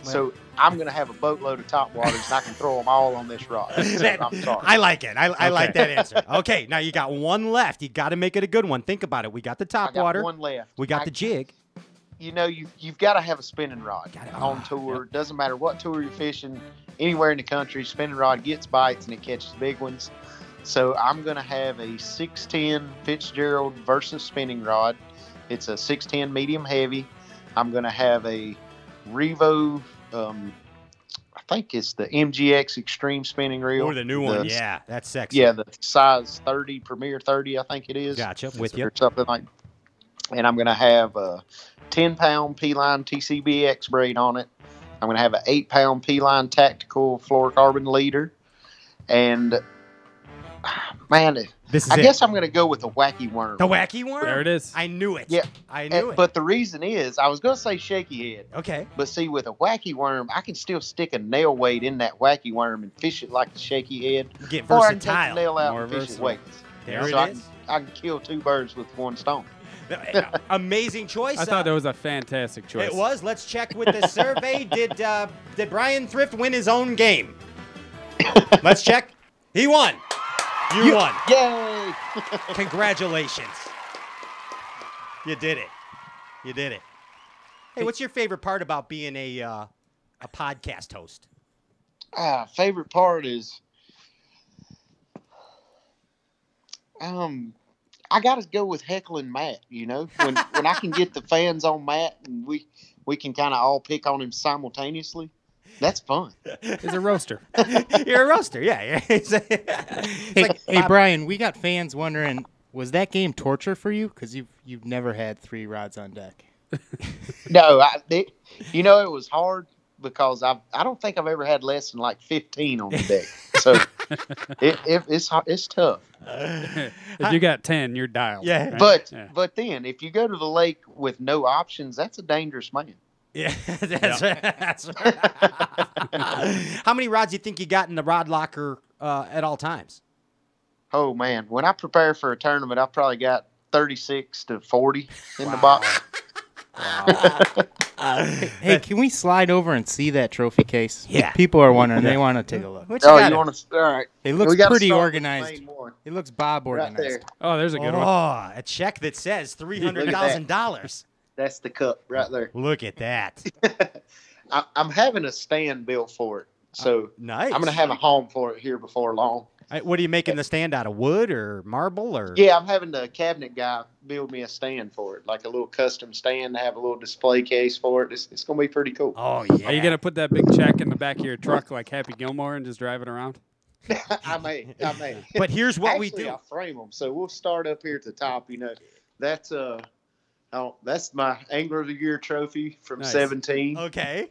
So I'm going to have a boatload of top waters, and I can throw them all on this rod. So I'm sorry. I like it. I like that answer. Okay, now you got one left. You got to make it a good one. Think about it. We got the top I got water. one left. We got the jig. You know, you've got to have a spinning rod on tour. Yep. Doesn't matter what tour you're fishing, anywhere in the country, spinning rod gets bites and it catches big ones. So I'm going to have a 610 Fitzgerald Versus spinning rod. It's a 610 medium heavy. I'm going to have a Revo, I think it's the MGX Extreme spinning reel. Or the new one. Yeah, that's sexy. Yeah, the size 30, Premier 30, I think it is. Gotcha, with you. Or something like that. And I'm going to have a 10-pound P-line TCBX braid on it. I'm going to have an 8-pound P-line Tactical fluorocarbon leader. And, man, I guess I'm going to go with the wacky worm. The wacky worm? There it is. I knew it. Yeah. I knew it. But the reason is, I was going to say shaky head. Okay. But see, with a wacky worm, I can still stick a nail weight in that wacky worm and fish it like the shaky head. Get or I can take versatile. the nail out More and fish it versatile. weights. There so it is. I can kill two birds with one stone. Amazing choice. I thought that was a fantastic choice. It was. Let's check with the survey. Did Bryan Thrift win his own game? Let's check. He won. You won. Yay! Congratulations. You did it. You did it. Hey, what's your favorite part about being a podcast host? Favorite part is, I got to go with heckling Matt. You know, when I can get the fans on Matt and we can kind of all pick on him simultaneously. That's fun. He's a roaster. You're a roaster, yeah. Hey, Brian, we got fans wondering, was that game torture for you? Because you've never had 3 rods on deck. No, it was hard because I don't think I've ever had less than like 15 on the deck. So it's tough. If you got 10, you're dialed. Yeah. Right? But then if you go to the lake with no options, that's a dangerous man. Yeah, that's right. That's right. How many rods do you think you got in the rod locker at all times? Oh, man. When I prepare for a tournament, I've probably got 36 to 40 in the box. Hey, can we slide over and see that trophy case? Yeah. People are wondering. They want to take a look. What you got? You want to? All right. It looks We gotta pretty start with the organized. main one. It looks Bob Right organized. there. Oh, there's a good one. Oh, a check that says $300,000. That's the cup right there. Look at that. I'm having a stand built for it. So Nice. I'm going to have a home for it here before long. What are you making the stand out of? Wood or marble or? Yeah, I'm having the cabinet guy build me a stand for it, like a little custom stand to have a little display case for it. It's going to be pretty cool. Oh, yeah. Are you going to put that big check in the back of your truck like Happy Gilmore and just drive it around? I may. But here's what we Actually, do. I'll frame them. So we'll start up here at the top. You know, that's my Angler of the Year trophy from Nice. 17. Okay.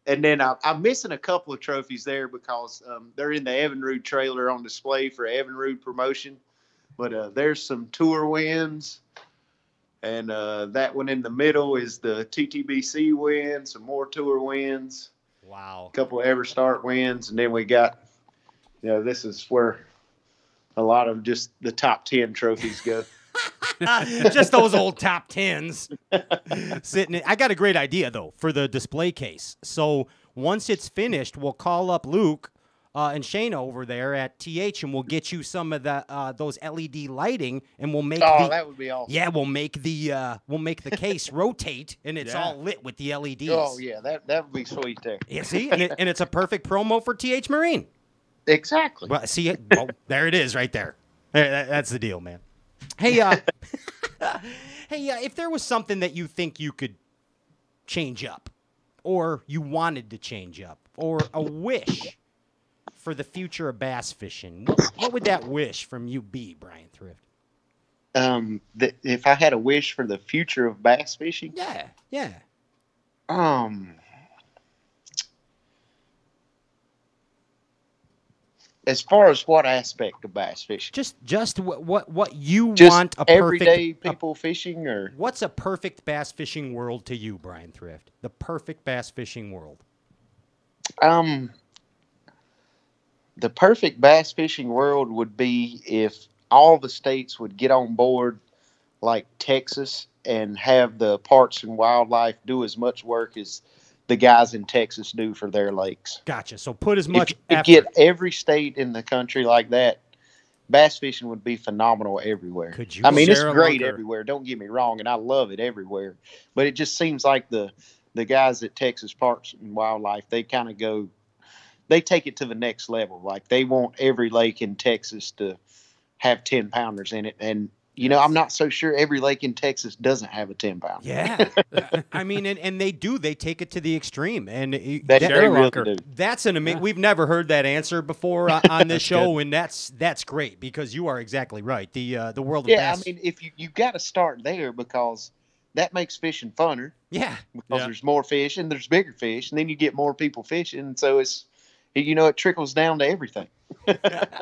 And then I'm missing a couple of trophies there because they're in the Evinrude trailer on display for Evinrude promotion. But there's some tour wins. And that one in the middle is the TTBC win, some more tour wins, Wow. a couple of EverStart wins. And then we got, this is where a lot of just the top 10 trophies go. Just those old top tens sitting I got a great idea though for the display case. So once it's finished, we'll call up Luke and Shayna over there at TH, and we'll get you some of the those LED lighting, and we'll make that would be awesome. Yeah, we'll make the case rotate, and it's all lit with the LEDs. Oh yeah, that would be sweet there. Yeah, see, and it's a perfect promo for TH Marine. Exactly. Well, see it. Well, there it is, right there. That's the deal, man. Hey, if there was something that you think you could change up, or you wanted to change up, or a wish for the future of bass fishing, what would that wish from you be, Bryan Thrift? If I had a wish for the future of bass fishing, Yeah. As far as what aspect of bass fishing? Just what you Just want a everyday perfect people fishing, or what's a perfect bass fishing world to you, Bryan Thrift? The perfect bass fishing world. The perfect bass fishing world would be if all the states would get on board, like Texas, and have the Parks and Wildlife do as much work as the guys in Texas do for their lakes. Gotcha. So put as much If you effort. get every state in the country like that, bass fishing would be phenomenal everywhere. Could you I mean, it's Sarah great Lunker. everywhere. Don't get me wrong, and I love it everywhere. But it just seems like the guys at Texas Parks and Wildlife, they kind of go, they take it to the next level. Like they want every lake in Texas to have 10-pounders in it, and you know, I'm not so sure every lake in Texas doesn't have a 10-pounder. Yeah. I mean, and they do. They take it to the extreme. And They really do. that's an amazing. We've never heard that answer before on this show, and that's great because you are exactly right. The world of bass. I mean, if you got to start there because that makes fishing funner. Yeah. Because there's more fish and there's bigger fish, and then you get more people fishing. So it's, you know, it trickles down to everything.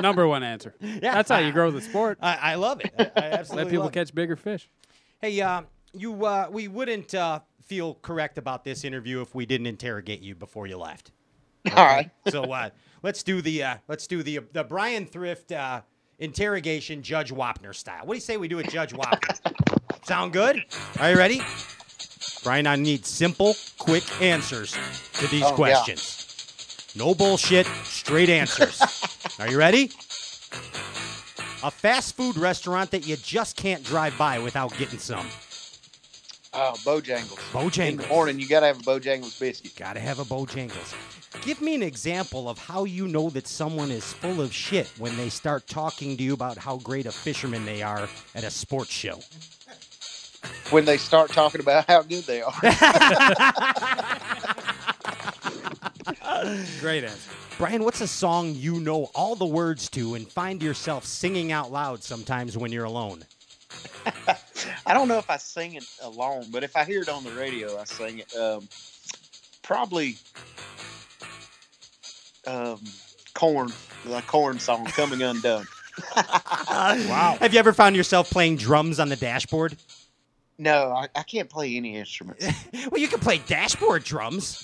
Number one answer. Yeah. That's how you grow the sport. I love it. I absolutely Let people love it. catch bigger fish. Hey, we wouldn't feel correct about this interview if we didn't interrogate you before you left. All right. So let's do the Bryan Thrift interrogation, Judge Wapner style. What do you say we do it, Judge Wapner? Sound good? Are you ready? Bryan, I need simple, quick answers to these questions. No bullshit, straight answers. Are you ready? A fast food restaurant that you just can't drive by without getting some. Oh, Bojangles. Bojangles. In the morning, you got to have a Bojangles biscuit. Got to have a Bojangles. Give me an example of how you know that someone is full of shit when they start talking to you about how great a fisherman they are at a sports show. When they start talking about how good they are. Great answer. Bryan, what's a song you know all the words to and find yourself singing out loud sometimes when you're alone? I don't know if I sing it alone, but if I hear it on the radio, I sing it. Probably Korn, the Korn song, Coming Undone. Wow. Have you ever found yourself playing drums on the dashboard? No, I can't play any instruments. Well, you can play dashboard drums.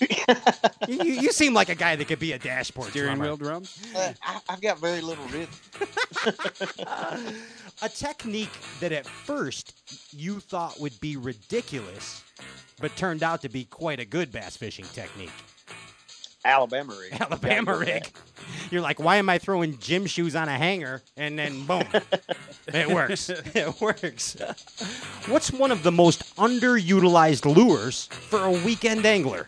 you seem like a guy that could be a dashboard Steering drummer. wheel drums? I've got very little rhythm. A technique that at first you thought would be ridiculous, but turned out to be quite a good bass fishing technique. Alabama rig. Alabama rig. You're like, why am I throwing gym shoes on a hanger? And then boom, it works. It works. What's one of the most underutilized lures for a weekend angler?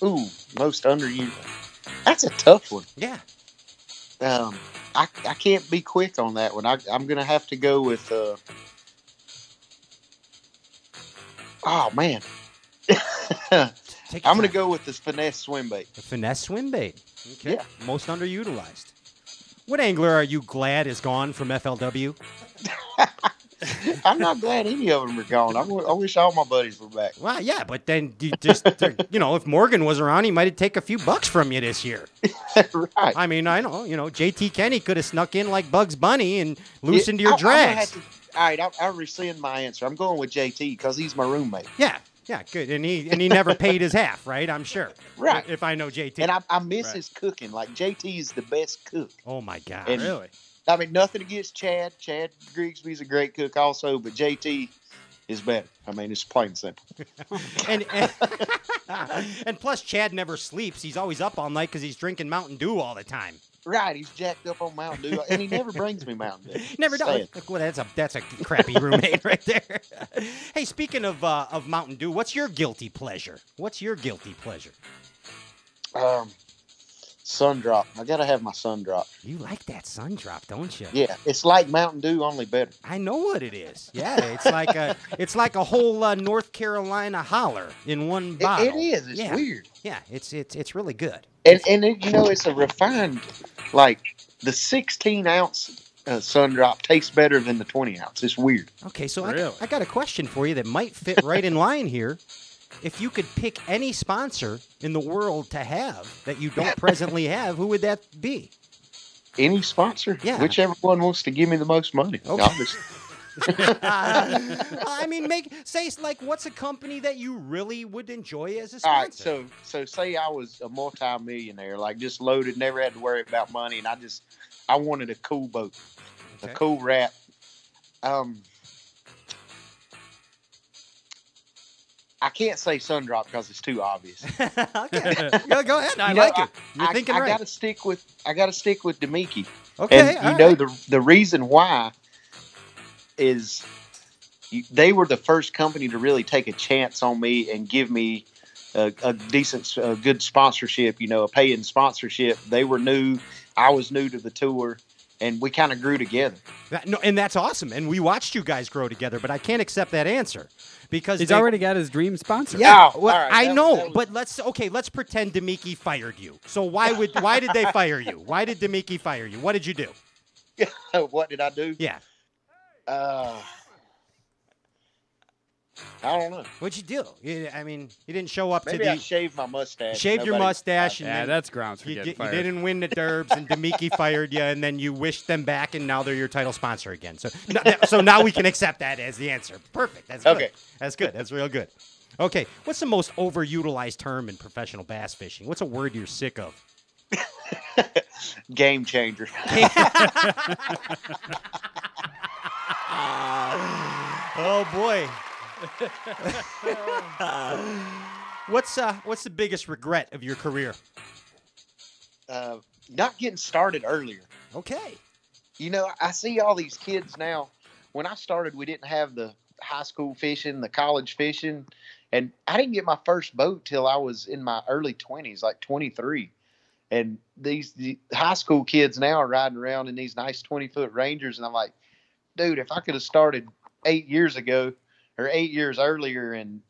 Ooh, most underutilized. That's a tough one. Yeah. I can't be quick on that one. I'm going to have to go with, oh, man. I'm going to go with this finesse swim bait. The finesse swim bait. Okay. Yeah. Most underutilized. What angler are you glad is gone from FLW? I'm not glad any of them are gone. I wish all my buddies were back. Well, yeah, but then you just, if Morgan was around, he might have taken a few bucks from you this year. Right. I mean, I know, JT Kenny could have snuck in like Bugs Bunny and loosened your drags. All right, I'll rescind my answer. I'm going with JT because he's my roommate. Yeah, good. And he never paid his half, right? I'm sure. Right. If I know JT. And I miss his cooking. Like, JT is the best cook. Oh, my God. And, Really? I mean, nothing against Chad. Chad Grigsby's a great cook also, but JT is better. I mean, it's plain and simple. and plus, Chad never sleeps. He's always up all night because he's drinking Mountain Dew all the time. Right, he's jacked up on Mountain Dew, and he never brings me Mountain Dew. Never does. Well, that's a crappy roommate right there. Hey, speaking of Mountain Dew, what's your guilty pleasure? Sun Drop. I gotta have my Sun Drop. You like that Sun Drop, don't you? Yeah, it's like Mountain Dew, only better. I know what it is. Yeah, it's like a whole North Carolina holler in one bottle. It is. It's weird. Yeah, it's really good. And it's a refined, like the 16-ounce Sun Drop tastes better than the 20-ounce. It's weird. Okay, so Really? I got a question for you that might fit right in line here. If you could pick any sponsor in the world to have that you don't presently have, who would that be? Any sponsor, Yeah. whichever one wants to give me the most money. Okay. Obviously. I mean, what's a company that you really would enjoy as a All right, sponsor? so say I was a multi-millionaire, like just loaded, never had to worry about money, and I wanted a cool boat, a cool wrap. I can't say Sundrop because it's too obvious. Okay, yeah, go ahead. I like it. You're thinking right. I gotta stick with Demiki. Okay, and you know the reason why is they were the first company to really take a chance on me and give me a decent, good sponsorship. You know, a paying sponsorship. They were new. I was new to the tour, and we kind of grew together. And that's awesome. And we watched you guys grow together. But I can't accept that answer because he's already got his dream sponsor. Yeah, Oh, well, all right, I know. that was- But let's pretend Demiki fired you. So why did they fire you? Why did Demiki fire you? What did you do? What did I do? Yeah. I don't know. What'd you do? I mean, you didn't show up Maybe to the. I shaved my mustache. Shaved your Nobody- mustache, and Yeah, then that's grounds for you getting you fired. didn't win the Derbs, and Demiki fired you, and then you wished them back, and now they're your title sponsor again. So now we can accept that as the answer. Perfect. That's good. Okay. That's good. That's real good. Okay, what's the most overutilized term in professional bass fishing? What's a word you're sick of? Game changer. Oh boy. What's the biggest regret of your career? Not getting started earlier. Okay. You know, I see all these kids now. When I started, we didn't have the high school fishing, the college fishing, and I didn't get my first boat till I was in my early 20s, like 23. And the high school kids now are riding around in these nice 20-foot Rangers, and I'm like, dude, if I could have started 8 years ago or 8 years earlier, and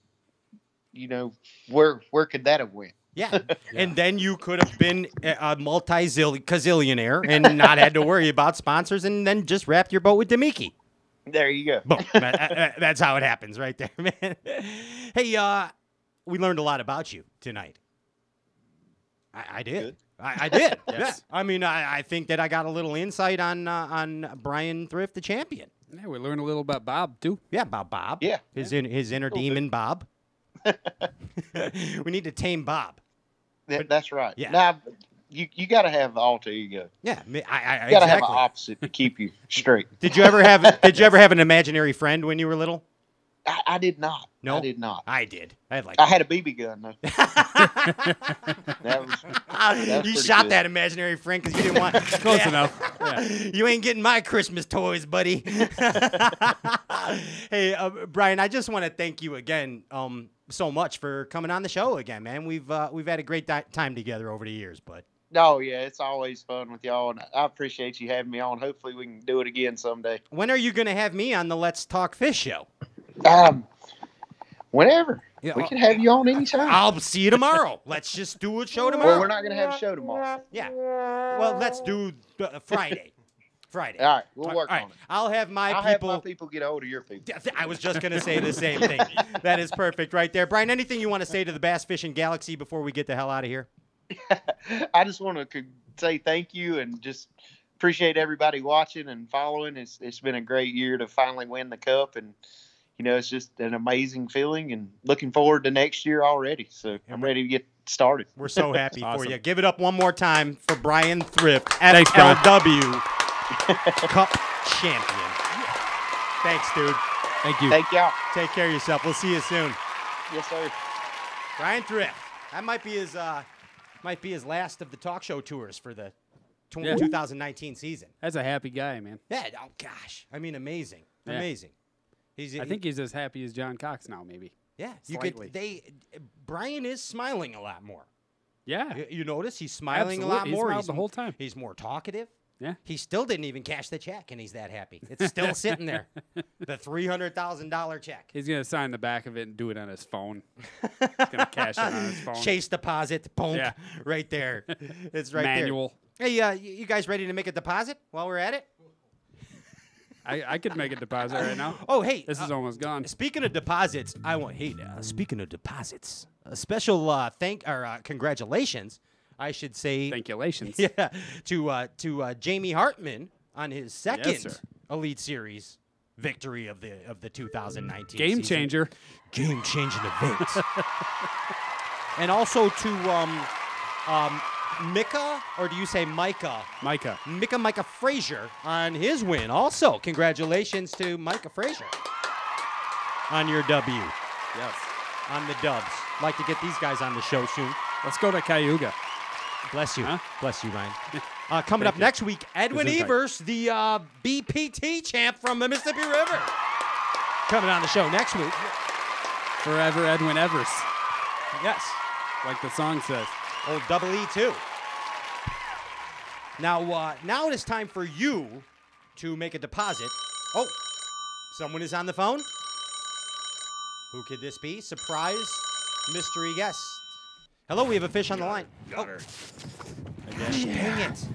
you know, where could that have went? Yeah. And then you could have been a multi-gazillionaire and not had to worry about sponsors, and then just wrapped your boat with Demiki. There you go. Boom. That's how it happens right there, man. Hey, we learned a lot about you tonight. I did. Good. I did. Yes. Yeah. I mean, I think that I got a little insight on Bryan Thrift, the champion. Yeah, we learned a little about Bob too. Yeah, about Bob. Yeah. His inner demon, Bob. We need to tame Bob. That's right. Yeah. Now, you got to have alter ego. Yeah, You got to have an exactly. opposite to keep you straight. Did you ever have an imaginary friend when you were little? I did not. No? I did not. I did. I had like I had a BB gun though. That was you pretty shot good. that imaginary friend because you didn't want Close Yeah. enough. Yeah. You ain't getting my Christmas toys, buddy. Hey, Bryan, I just want to thank you again so much for coming on the show again, man. We've had a great time together over the years, but Oh yeah, it's always fun with y'all, and I appreciate you having me on. Hopefully, we can do it again someday. when are you going to have me on the Let's Talk Fish show? Whenever Yeah, we can have you on anytime. I'll see you tomorrow. Let's just do a show tomorrow. Well, we're not gonna have a show tomorrow. Yeah. Well, let's do Friday. Friday. All right, we'll work All right. on it. I'll have my I'll people. have my people get hold of your people. I was just going to say the same thing. That is perfect right there. Bryan, anything you want to say to the bass fishing galaxy before we get the hell out of here? I just want to say thank you and just appreciate everybody watching and following. It's been a great year to finally win the cup, and you know, it's just an amazing feeling, and looking forward to next year already. So I'm ready to get started. We're so happy for Awesome. you. Give it up one more time for Bryan Thrift, Thanks, Bryan. FLW Cup champion. Thanks, dude. Thank you. Thank y'all. Take care of yourself. We'll see you soon. Yes, sir. Bryan Thrift. That might be his last of the talk show tours for the Yeah. 2019 season. That's a happy guy, man. Yeah. Oh gosh. I mean, amazing. Yeah. Amazing. I think he's as happy as John Cox now, maybe. Yeah. Slightly. Bryan is smiling a lot more. Yeah. You notice he's smiling Absolutely. a lot He more. smiled the whole time. He's more talkative. Yeah. He still didn't even cash the check, and he's that happy. It's still sitting there. The $300,000 check. He's going to sign the back of it and do it on his phone. He's going to cash it on his phone. Chase deposit. Boom. Yeah. Right there. It's right Manual. there. Hey, you guys ready to make a deposit while we're at it? I could make a deposit right now. Oh, hey. This is almost gone. Speaking of deposits, speaking of deposits, a special congratulations I should say. Thankulations. Yeah, to Jamie Hartman on his second sir. Elite Series victory of the 2019 Game season. changer. Game-changing event. And also to Micah, or do you say Micah? Micah. Micah Frazier on his win. Also, congratulations to Micah Frazier on your W, Yes. on the Dubs. Like to get these guys on the show soon. Let's go to Cayuga. Bless you. Huh? Bless you, Ryan. Coming up you. next week, Edwin Gesundheit. Evers, the BPT champ from the Mississippi River. Coming on the show next week. Forever Edwin Evers, Yes. like the song says. Old Double E, too. Now it is time for you to make a deposit. Oh, someone is on the phone. Who could this be? Surprise mystery guest. Hello, we have a fish on the line. Oh. Gosh, dang it.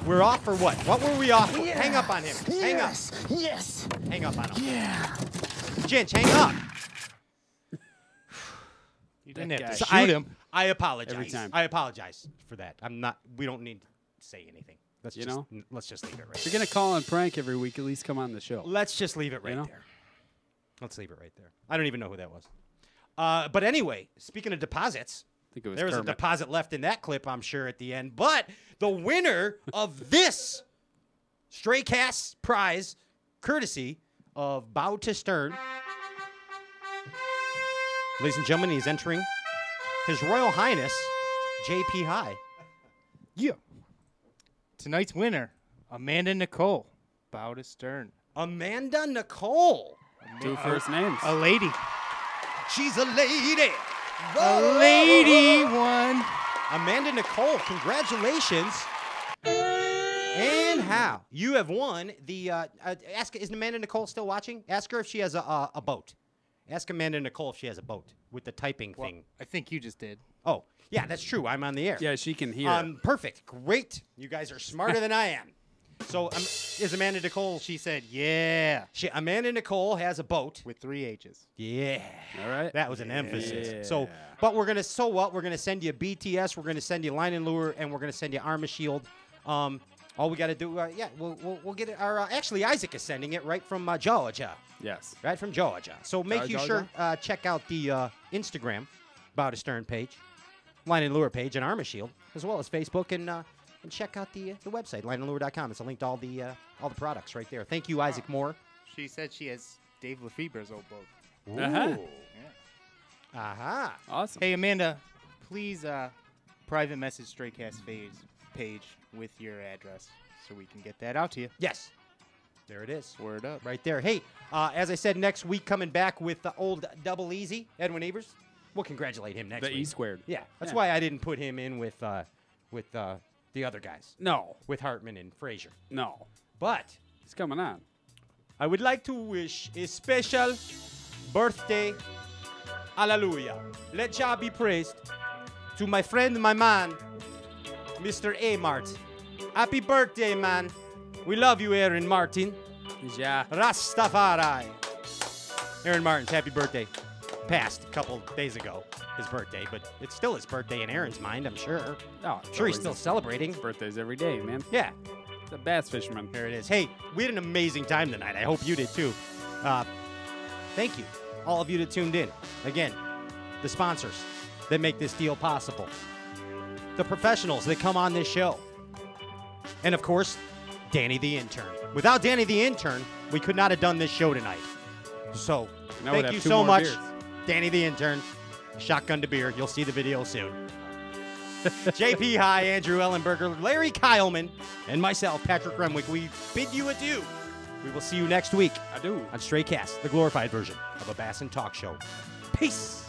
We're off for what? What were we off for? Hang up on him. Hang up. Yes. Hang up on him. Yeah. Ginch, hang up. You didn't have guy. to So shoot him. I apologize. Every time. I apologize for that. We don't need to say anything. Let's You just know? let's just leave it right If you're going to call and prank every week, at least come on the show. Let's just leave it right know? there. Let's leave it right there. I don't even know who that was. But anyway, speaking of deposits, I think it was there was a Kermit. deposit left in that clip, I'm sure, at the end. But the winner of this Stray Cast prize, courtesy of Bow to Stern, ladies and gentlemen, he's entering His Royal Highness, JP High. Yeah. Tonight's winner, Amanda Nicole. Bow to Stern. Amanda Nicole. Two first names. A lady. She's a lady. A lady won. Amanda Nicole, congratulations. And how? You have won the, ask, is Amanda Nicole still watching? Ask her if she has a boat. Ask Amanda Nicole if she has a boat with the typing thing. I think you just did. Oh, yeah, that's true. I'm on the air. Yeah, she can hear. Perfect. Great. You guys are smarter than I am. So is Amanda Nicole? She said, yeah. Amanda Nicole has a boat. With 3 H's. Yeah. All right. That was an emphasis. Yeah. So, but we're gonna. So what? We're gonna send you BTS. We're gonna send you line and lure, and we're gonna send you Armor Shield. All we got to do, we'll get it. Our actually, Isaac is sending it right from Georgia. Yes. Right from Georgia. So make you sure Georgia. check out the Instagram, Bow to Stern page, line and lure page, and Armor Shield, as well as Facebook, and check out the website, lineandlure.com. It's a link to all the products right there. Thank you, Isaac Moore. She said she has Dave Lefebvre's old boat. Uh-huh. Yeah. Aha. Awesome. Hey, Amanda, please private message Straycast page with your address so we can get that out to you. Yes. There it is. Word up. Right there. Hey, as I said, next week coming back with the old Double Easy, Edwin Evers. We'll congratulate him next The week. E squared. Yeah, that's Yeah. why I didn't put him in with the other guys, No. with Hartman and Frazier. No. But It's coming on. I would like to wish a special birthday, hallelujah, let Jah be praised, to my friend, my man, Mr. A. Mart. Happy birthday, man. We love you, Aaron Martin. Yeah. Rastafari. Aaron Martin's happy birthday. Passed a couple days ago, his birthday, but it's still his birthday in Aaron's mind, I'm sure. Oh, I'm sure he's still celebrating. birthdays every day, man. Yeah, The bass fisherman. there it is. Hey, we had an amazing time tonight. I hope you did too. Thank you, all of you that tuned in. Again, the sponsors that make this deal possible, the professionals that come on this show, and of course, Danny the intern. Without Danny the intern, we could not have done this show tonight. So, Now we'd thank have you 2 so more much, beers. Danny the intern. Shotgun to beer. You'll see the video soon. JP High, Andrew Ellenberger, Larry Kyleman, and myself, Patrick Renwick. We bid you adieu. We will see you next week I do. on Stray Cast, the glorified version of a Bass and Talk show. Peace.